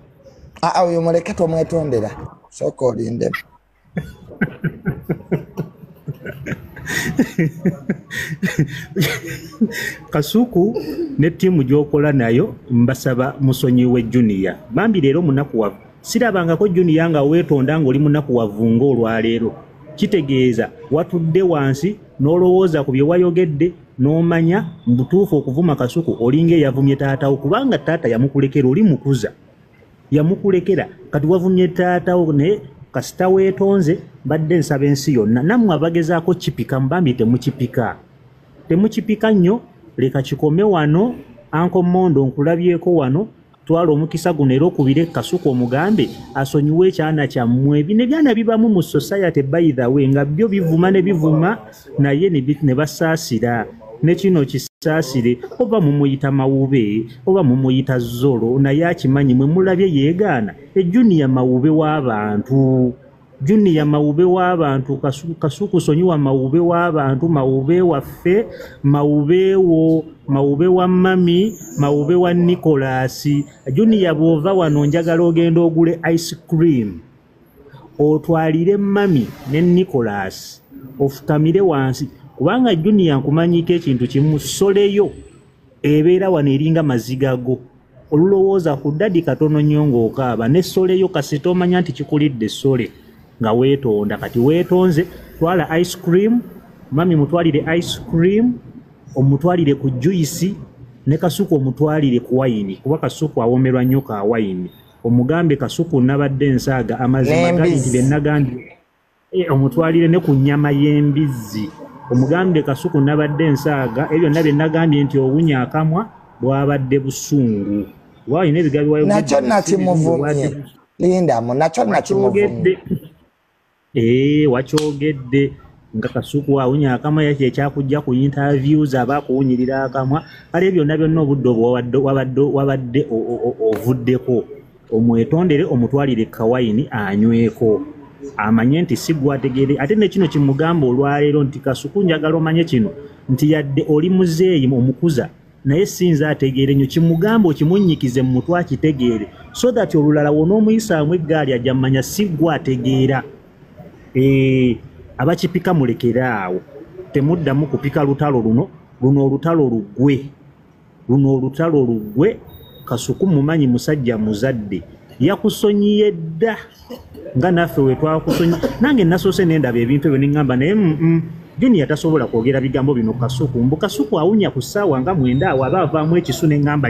Speaker 1: Oyo muleke tomwetondera. Soko olinde.
Speaker 4: Kasuku ne timu gyokola nayo mbasaba musonyiwe Junior. Bambi leero munakuwavu. Sirabangako Junior nga weetonda ng'oli munakuwavu ng'olwaleero. Kitegeeza watudde wansi n'olowooza ku bye wayogedde n'omanya mbutuufu okuvuma Kasuku olinga eyavumye taatawo kubanga taata yamukulekera oli mukuza. Yamukulekera kati wavumye taatawo ne kasita weetonze badde nsaba ensi yonna nammwe abagezaako kipika mbambi temukipika nnyo leka kikome wano. Anko Mondo nkulabyeko wano twala omukisa guno era okubire Kasuku omugambe asonyiwe ekyana kyammwe. Bino ebyana bibamu mu society by the way nga byo bivuma ne bivuma naye ne basaasira ne kino kisaasire oba mumuyita Mawube oba mumuyita Zolo naye akimanyi mwe mulabye yeegaana Junior Mawube w'abantu. Junior Mawube w'abantu. Kasuku sonyiwa Mawube w'abantu. Mawube waffe, Mawube wo, Mawube wa mami, Mawube wa Nicholas. Junior bw'ova wano njagala ogenda ogule ice cream otwalire mami ne Nicholas ofukamire wansi kubanga Junior nkumanyiko ekintu kimu soleyo ebeera wano eringa mazigago olulowooza ku ddadi katono nnyo ng'okaaba ne soleyo kasita omanya nti kikulidde sole nga weetonda. Kati weetonze twala ice cream, mami mutwalire ice cream, omutwalire ku juice ne Kasuku omutwalire ku wayini kuba Kasuku awomerwa nnyo ka wayini. Omugambe Kasuku nabadde nsaaga amazima gali nti bennagambye omutwalire ne ku nnyama y'embizzi. Omugambe Kasuku nabadde nsaaga ebyo nabye nagambye nti owunya akamwa bwabadde busungu. Wayina ebigabi wayo
Speaker 1: nakyo nakimuvumye. Linda mo nakyo nakimuvumye.
Speaker 4: Wakyogedde nga Kasuku awunya akamwa yaki ekyakujja ku interviews abakuwunyirira akamwa kale byonna byonna obudde wabadde ovuddeko omwetondere omutwalire kawayini anyweko amanye nti si gwategeere ate ne kino kimugamba olwaleero nti Kasuku njagala omanye kino nti yadde oli muzeeyi omukuza naye sinza ategeere nnyo kimugamba okimunnyikize mu mutwe akitegeere so that olulala wona omuyisaamu eggaali ajja mmanya si gwategeera. Abakipika mulekere awo temuddamu kupika lutalo luno olutalo lugwe. Kasuku mumanyi musajja muzadde yakusonyiye dda nga naffe we twakusonyi nange nasoose nendaba ebintu ebyo neŋŋamba naye Junior tasobola kwogera bigambo bino Kasuku Kasuku awunya ku ssaawa nga 9 awo aba avaamu ekisu neŋŋamba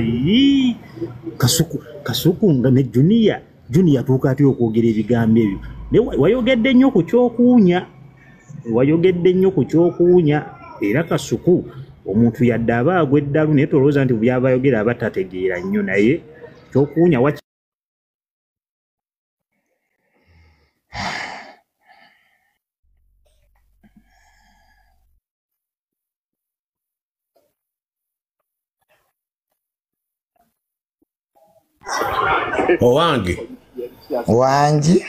Speaker 4: Kasuku nga ne Junior Junior yatuuka ati okwogera ebigambo ebyo wayogedde nnyo ku kyokuwunya era Kasuku omuntu yadde aba agwa eddalu naye tolowooza nti byaba ayogera aba tategeera nnyo naye kyokuwunya
Speaker 1: wangi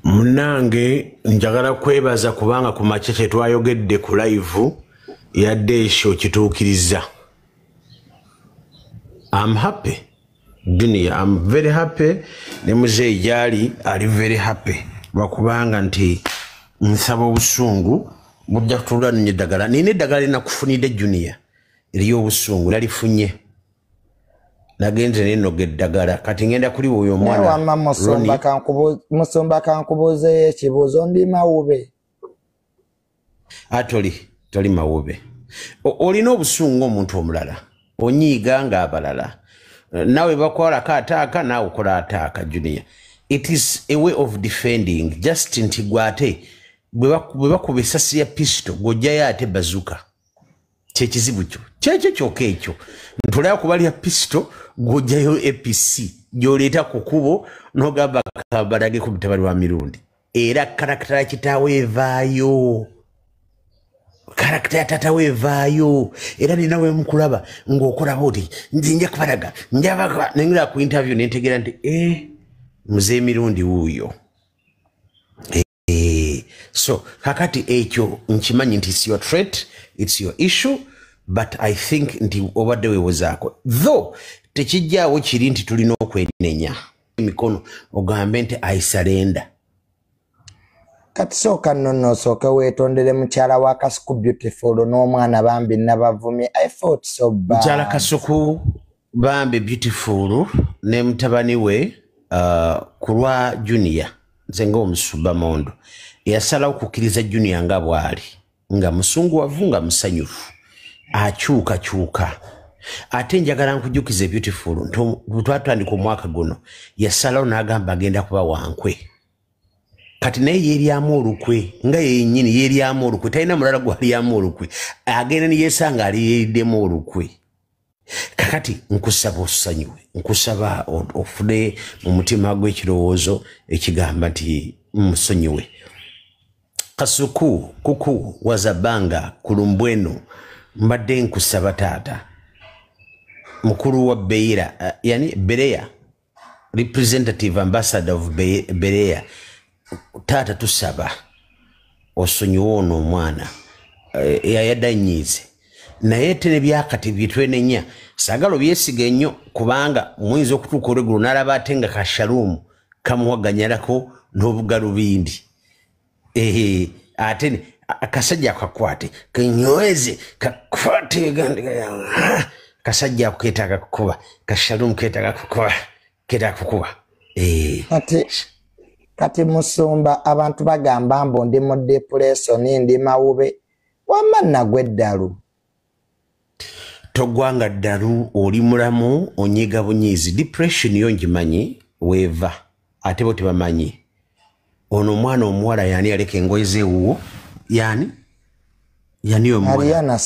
Speaker 5: munange njagala kwebaza kubanga ku makya kye twayogedde ku live yadde ekyo kituukiriza. I'm happy Junior, I'm very happy. Ne muzeeyi gyali ali very happy lwakubanga nti nsaba obusungu bujja kutulwa ninye eddagala. Nina eddagala linakufunidde Junior eriyo obusungu nalifunye nagenze nenoga eddagala kati ngenda kuli oyo omwana
Speaker 1: musumba kankubuuzeyo ekibuuzo ndi mawube
Speaker 5: toli mawube olina obusungu omuntu omulala onyiiga nga abalala nawe bakwalako ataaka naawe okola ataaka Junior. It is a way of defending just nti gwate bwe bakuba essasi ya pisto gojjayo ate bazuka kyekizibu kyekyo kyokka ekyo ntulayo kubalya pisto gojjayo APC gyoleeta ku kkubo n'ogamba kabalage ku mutabani wa mirundi era karakita ya kitaawe evaayo karakita ya tatawe evaayo era ninawe mukulaba ng'okola bwoti nzinja kubalaga njabaka nengira ku interview nentegeera nti muzee mirundi wuuyo so kakati ekyo nkimanyi nti it's your threat, it's your issue, but I think nti obadde weewozaako though tekijjaawo kiri nti tulina okwenenya emikono ogambe nti I surrender.
Speaker 1: Kati sooka nno osooke weetondere mukyala wa Kasuku Beautiful n'omwana Bambi Nabavumi. I felt so bad.
Speaker 5: Mukyala Kasuku Bambi Beautiful ne mutabani we kulwa Junior nze ng'omusuba mondo yasalawo okukkiriza Junior nga bw'ali nga musunguwavu nga musanyufu akyukakyuka ate njagala nkujjukiza Beautiful twatandika omwaka guno yasalawo n'agamba agenda kuba wankwe kati naye yeeryamu olukwe nga yennyini yeeryamu olukwe talina mulala gwalyamu olukwe agenda niyeesanga ali yeeriddemu olukwe kakati nkusaba osanyuwe nkusaba ofune mu mutima gw'ekirowoozo ekigamba nti musonyiwe. Kasuku kuku wazabanga kulumbweno mbadde nkusaba taata mukuru wa Beira yani Berea representative ambassador of Berea taata tusaba osonyiwe ono omwana yadanyize naye tene byakati byetwenenya sagalo byesiga ennyo kubanga muyinza okutuuka olweggulo n'alaba ate nga kashalumu kamuwaganyalako n'obugalubindi ate akasajja akakwate kanyweze kakwate kasajja ako keetaaga kukuba kashalumu keetaaga kukuba keetaaga kukuba
Speaker 1: kati musumba abantu bagamba mbu ndi mu depression ndi mawube wamma nagwe eddalu
Speaker 5: togwanga ddalu oli mulamu onyiga bunyiizi depression yo ngimanyi weeva ate bo tebamanyi ono omwana omuwala yani yaleka engoye z'ewuwo yani
Speaker 1: Ariana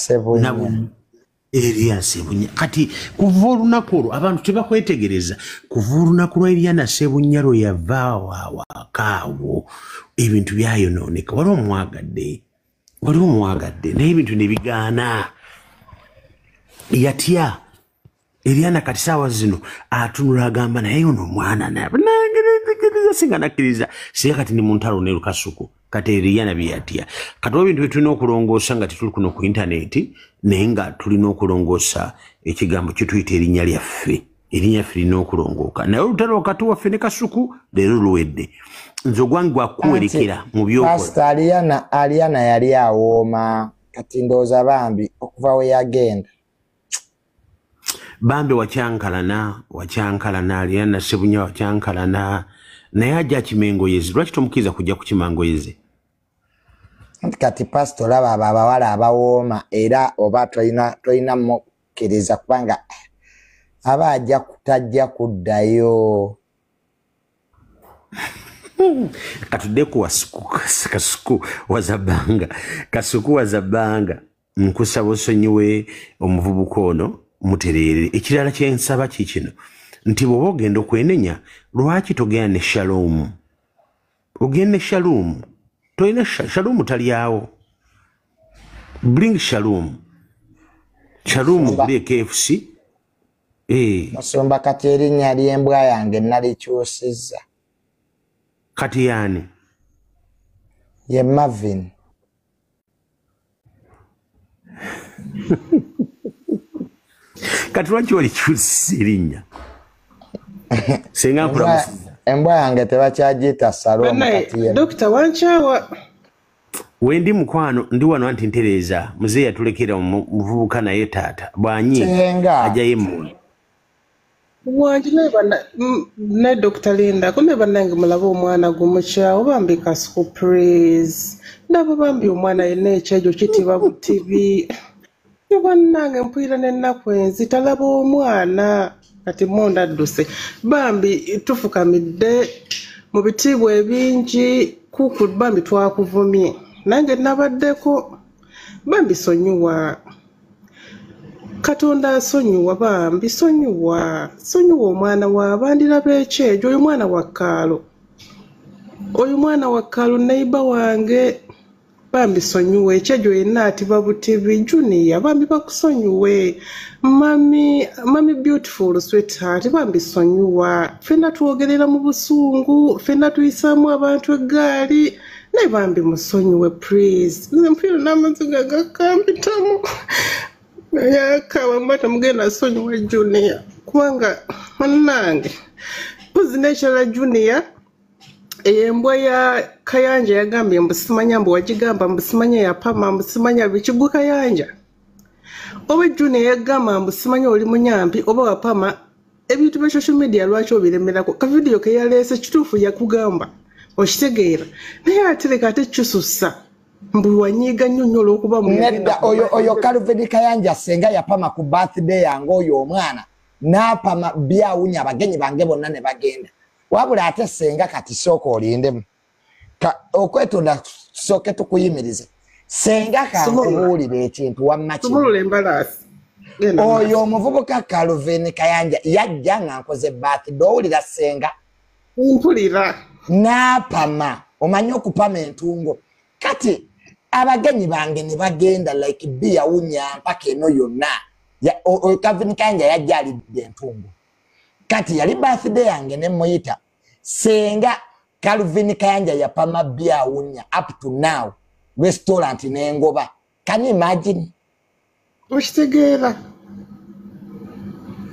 Speaker 5: Sebunya kati kuva olunaku olwo abantu tebakwetegereza kuva olunaku lwa Ariana Sebunya lwe yava wakaawo ebintu byayonooneka wali omwagadde naye ebintu ne bigaana yatya Ariana kati saawa zino atunula agamba naye ono omwana singa nakkiriza singa kati ni muntalo ne Kasuku kati Ariana byatya kati ebintu byetulina okulongoosa nga tetuli kuno ku intaneti naye nga tulina okulongoosa ekigambo kyetuyita erinnya lyaffe lirina okulongooka naye olutalo wakati waffe ne Kasuku leero luwedde nze ogwange gwakuwerekera mu byokola.
Speaker 1: Ariana yali awooma kati ndowooza Bambi okuva we yagenda
Speaker 5: Bambi wakyankalana Ariana Sebunya wakyankalana naye ajja kimengoyezi lwaki tomukkiriza kujja kukima ngoyeze
Speaker 1: kati pastor laba abawala abawooma era oba tolina mukkiriza kubanga aba tajja kuddayo
Speaker 5: Katudde ku Kasuku wazabanga. Kasuku wazabanga. Nkusaba osonyiwe omuvubuka ono muterere. Ekirala kye nsaba kikino. Nti bw'oba ogenda okwenenya, lwaki togenda ne Shalom? Ogenda ne Shalom. Toyina Shalom talyawo. Bring Shalom. Shalom buli KFC.
Speaker 1: Musumba kati erinnya ly'embwa yange nalikyusizza.
Speaker 5: Kati yani?
Speaker 1: Ye Marvin.
Speaker 5: Kati lwaki olikyusisa erinnya? Senga nkulamusa.
Speaker 1: Embwa yange tebakyagiyita Salom kati ye.
Speaker 6: Dokita Wanchawa.
Speaker 5: Wendi mukwano ndi wano anti ntereza mzee yatulekera muvubuka naye taata bwanyi ajaye mu
Speaker 6: Wanji ne Dr. Linda kome banange mulabo omwana gumucha obambi Kasuku praise nabo bambi omwana yene ekyejo kitiba bu TV banange mpwira n'ennaku enzitalaba omwana kati monda adduse bambi tufukamidde mu bitibwa ebingi kuku bambi twakuvumye nange nabaddeko bambi sonyuwa Katonda sonyuwa bambi sonyuwa omwana w'abandira b'ekyejo oyo mwana wa Kaalo neighbor wange bambi sonyuwe ekyejo yenna atiba butivi Junior bambi bakusonyuwe mami beautiful sweetheart bambi sonyuwa fena twogerera mu busungu fena tuyisaamu abantu eggaali naye bambi musonyiwe please nze mpira n'amaziga gakampitamu yakaba mbata mugenda sonyiwe Junior kubanga munange buzi n'ekirala Junior embwa ya Kayanja yagambye mbusimanya mbu wagigamba mbusimanya yapama mbusimanya bikigu Kayanja oba Junior yagamba mbusimanya oli munyambi oba wapama ebintu bya social media lwaki obiremerako ka video ke yaleese kituufu yakugamba okitegeera naye atereka ate kisussa mbu wanyiga nnyo olw'okuba
Speaker 1: nedda oyo Calvin Kayanja senga yapama ku birthday yange oyo omwana n'apama byawunya abagenyi bange bonna ne bagenda wabula ate senga kati sooka olindemu okwetonda sooke tukuyimirize senga kankubuulira ekintu wamma oyo omuvubuka Calvin Kayanja yajja nga nkoze birthday owulira senga
Speaker 6: mpulira
Speaker 1: n'apama omanyi okupama entungo kati abagenyi bange ne bagenda like byawunya mpaka eno yonna Calvin Kayanja yajja alidde entungo kati yali birthday yange ne muyita senga Calvin Kayanja yapama byawunya up to now restaurant n'engoba can you imagine
Speaker 6: okitegeera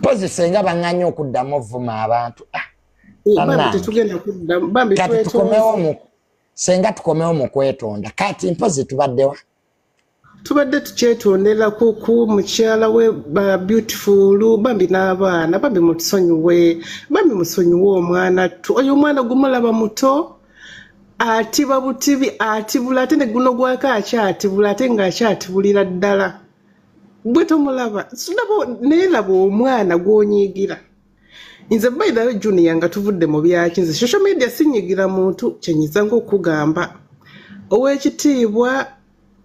Speaker 1: pozi senga banganya okuddamu ovuma abantu kati tukomewo senga tukomewo mu kwetonda kati mpozi
Speaker 6: tubadde tukyetondera ku mukyala we beautiful bambi n'abaana bambi musonyiwe omwana oyo omwana gumulaba muto atiba butibi atibula ate ne guno gwaka akyatibula ate ng'akyatibulira ddala bwe tomulaba naye laba omwana gw'onyiigira nze bayidayo Junior nga tuvudde mu byaki nze social media sinyigira muntu kyenyiza ng'okugamba ow'ekitiibwa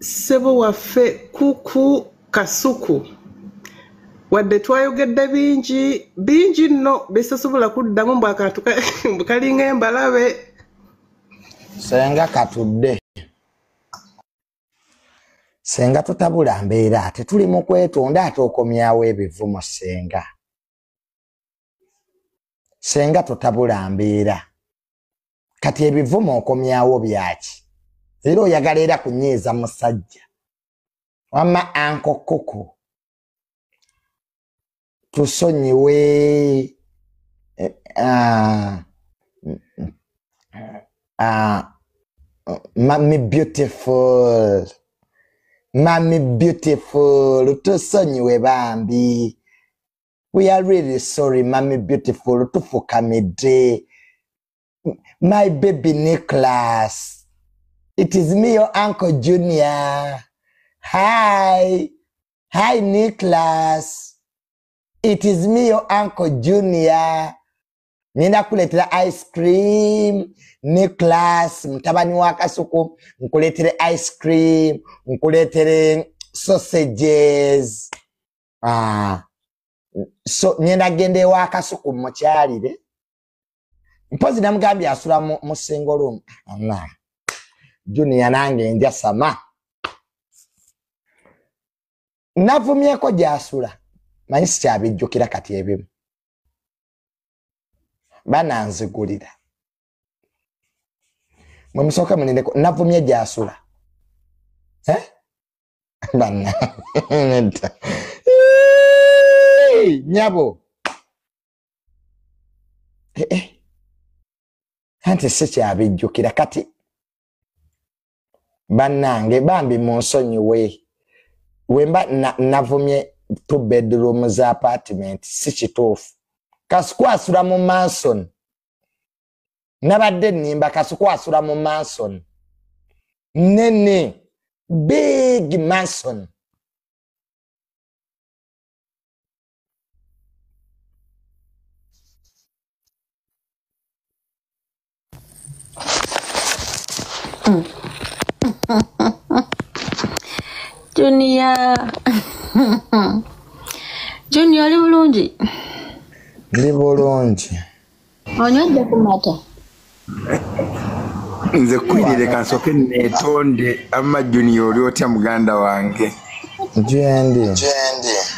Speaker 6: ssebo waffe kuku Kasuku wadde twayogedde bingi nno besasobola kuddamu mbu akantu kalinga embalabe
Speaker 1: senga katudde senga tutabula mbeera ate tuli mu kwetonda ate okomyawo ebivumo senga tutabula mbeera kati ebivumo okomyawo byaki era oyagala era kunyiiza musajja wamma anko kuku tusonyiwe mami beautiful tusonyiwe bambi we are really sorry mami beautiful tufukamidde my baby Nicholas. It is me, your Uncle Junior. Hi, Nicholas. It is me, your Uncle Junior. Nenda kuletera ice cream. Nicholas mutabani wa Kasuku nkuletere ice cream, nkuletere sausages. So nenda gende wa Kasuku mukyalire. Mpozi namugambye asula mu single room. Junior nange nja sama. Navumyeko gyasula. Manyi sikyabijjukira kati ebimu. Bananzigulira. Mwe musoka munendeko navumye gyasula. Bana. Nyabo. Ante sikyabijjukira kati. Banange bambi munsonyiwe. Wemba navumye 2 bedrooms apartment si kituufu. Kasuku asula mu Manson. Nabadde nimba Kasuku asula mu Manson. Nene. Big Manson.
Speaker 7: Junior. Junior ali bulungi.
Speaker 1: Ndi bulungi.
Speaker 7: Onywadde ku mata.
Speaker 8: Nze kwirire kansoke netonde amma Junior oli otya muganda wange.
Speaker 1: Jendi.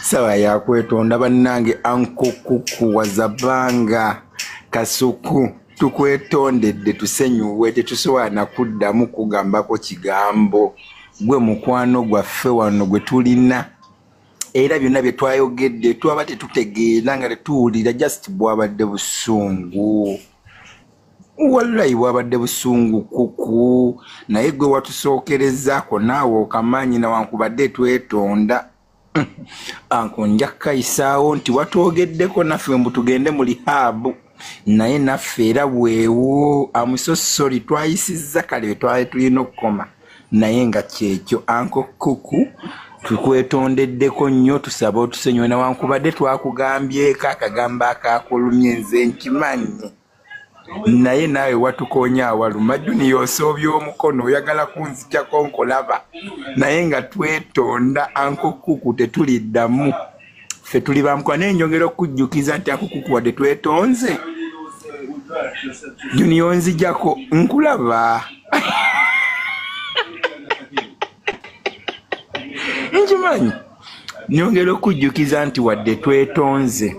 Speaker 8: Sawa yakwetonda bannange Uncle Kuku Wazabanga Kasuku tukwetondedde tusenyuwe tetusobola kuddamu kugambako kigambo. Gwe mukwano gwaffe wano gwe tulina. Era byonna bye twayogedde twaba tetutegeera nga tetuwulira just bwabadde busungu. Wallahi bwabadde busungu Kuku. Naye gwe watusookerezaako naawe okamanyi na wankubadde twetonda. Anko njakayisaawo nti watwogeddeko naffe mbu tugende mu lihabu. Naye naffe era bwewo I'm so sorry twayisizza kale twali tulina okukoma. Naye nga kyekyo Anko Kuku tukwetondeddeko nnyo tusaba otusenywe na wankubadde twakugambyeko akagamba akakulumye nze nkimanyi. Naye nawe watukonya awaluma Junior osoobye omukono oyagala kunzijjako nkolaba. Naye nga twetonda Anko Kuku tetuliddamu. Ffe tuli bamukwano enjongera okujjukiza nti Anko Kuku wadde twetonze. Junior nzijjako nkulaba. Nkimanyi. Nyongera okujjukiza nti wadde twetonze.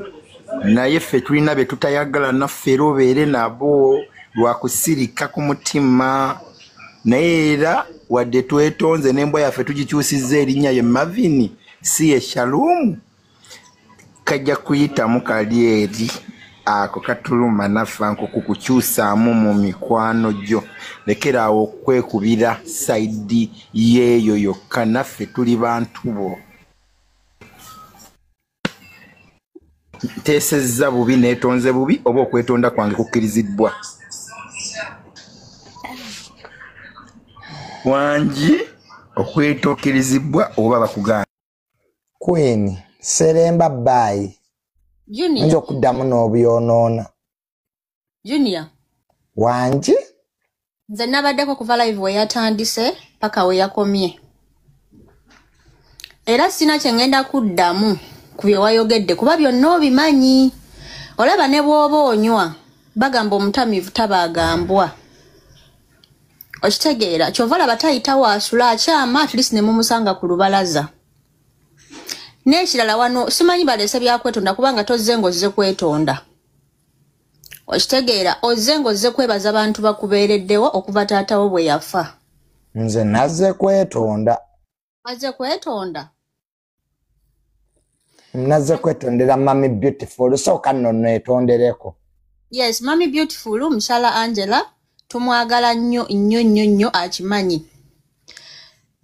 Speaker 8: Naye ffe tulina bye tutayagala naffe era obeere nabo lwakusirika ku mutima. Naye era wadde twetonze n'embwa yaffe tugikyusizza erinnya ye Mavini si ye Shalom. Kajja kuyitamu kali eri. Ako katuluma naffe Anko kukukyusaamu mu mikwano gyo. Lekeraawo okwekubira sayidi yeeyo yokka naffe tuli bantu bo. Teesezza bubi neetonze bubi oba okwetonda kwange kukkiriziddwa. Wangi okwetookirizibwa oba bakugamba.
Speaker 1: Queen Seremba Bayi.
Speaker 7: Junior.
Speaker 1: Njo kuddamu n'obyonoona.
Speaker 7: Junior.
Speaker 1: Wangi?
Speaker 7: Nze nabaddeko kuva live we yatandise paka we yakomye. Era sina kye ngenda kuddamu ku bye wayogedde kuba byonna obimanyi. Olaba ne bw'oba onywa bagamba omutamiivu tabaagambwa. Okitegeera kyova laba tayita waasula akyama at least ne mumusanga ku lubalaza. N'ekirala wano simanyi baleese byakwetonda kubanga tozze ng'ozze kwetonda. Okitegeera ozze ng'ozze kwebaza abantu bakubeereddewo okuva taatawo bwe yafa.
Speaker 1: Nze nazze kwetonda.
Speaker 7: Azze kwetonda?
Speaker 1: Nazze kwetondera Mami Beautiful sooka nno neetondereko.
Speaker 7: Yes, Mami Beautiful mukyala Angela tumwagala nnyo akimanyi.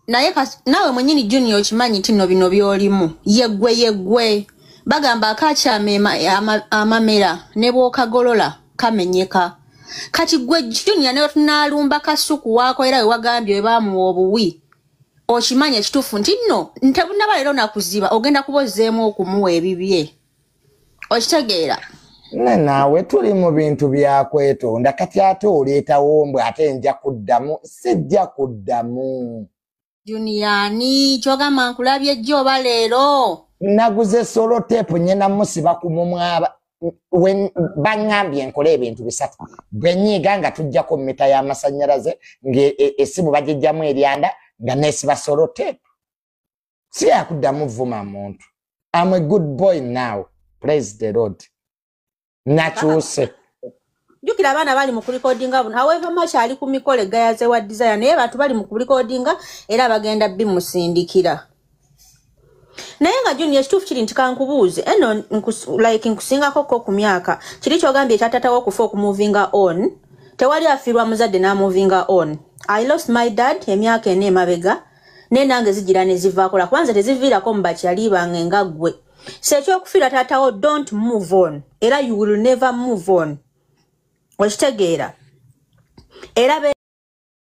Speaker 7: Naye nawe mwenyini Junior okimanyi nti nno bino by'olimu. Yeggwe. Bagamba akakyama amamera ne bw'okagolola kamenyeka. Kati gwe Junior ne tunaalumba Kasuku waako era we wagambye we baamuwa obuwi. Okimanya ekituufu nti nno ntabunaba leero nakuziba ogenda kubozzeemu okumuwa ebibye. Okitegeera
Speaker 1: naawe tuli mu bintu byakwetonda kati ate oleetawo mbwe ate nja kuddamu sijja kuddamu.
Speaker 7: Juniani kyogamba nkulabye jjo oba leero.
Speaker 1: Naguze solo tape nyina musiba ku mumwa bangambye nkole ebintu bisatu. Bwe nyiga nga tujjako mmita y'amasannyalaze ng'essimu bagijjamu eryanda nga neesiba solo tape. Si yakuddamu vuma muntu. I'm a good boy now. Praise the Lord. Nakyuse.
Speaker 7: Jukira abaana bali mu kulikodinga buno. However much ali ku mikolo egayaze wa desire naye bantu bali mu kulikodinga era bagenda bimusindikira. Naye nga Junior ekituufu kiri nti kankubuuze eno nkusingako ku myaka kiri kyogambye ekyatatawo okufa okumuvinga on tewali afiirwa muzadde n'amuvinga on. I lost my dad emyaka ena emabega naye nange zigira ne zivaakola kubanza teziviirako mu bakyali bange nga ggwe. So ekyokufiira taatawo don't move on era you will never move on. Okitegeera era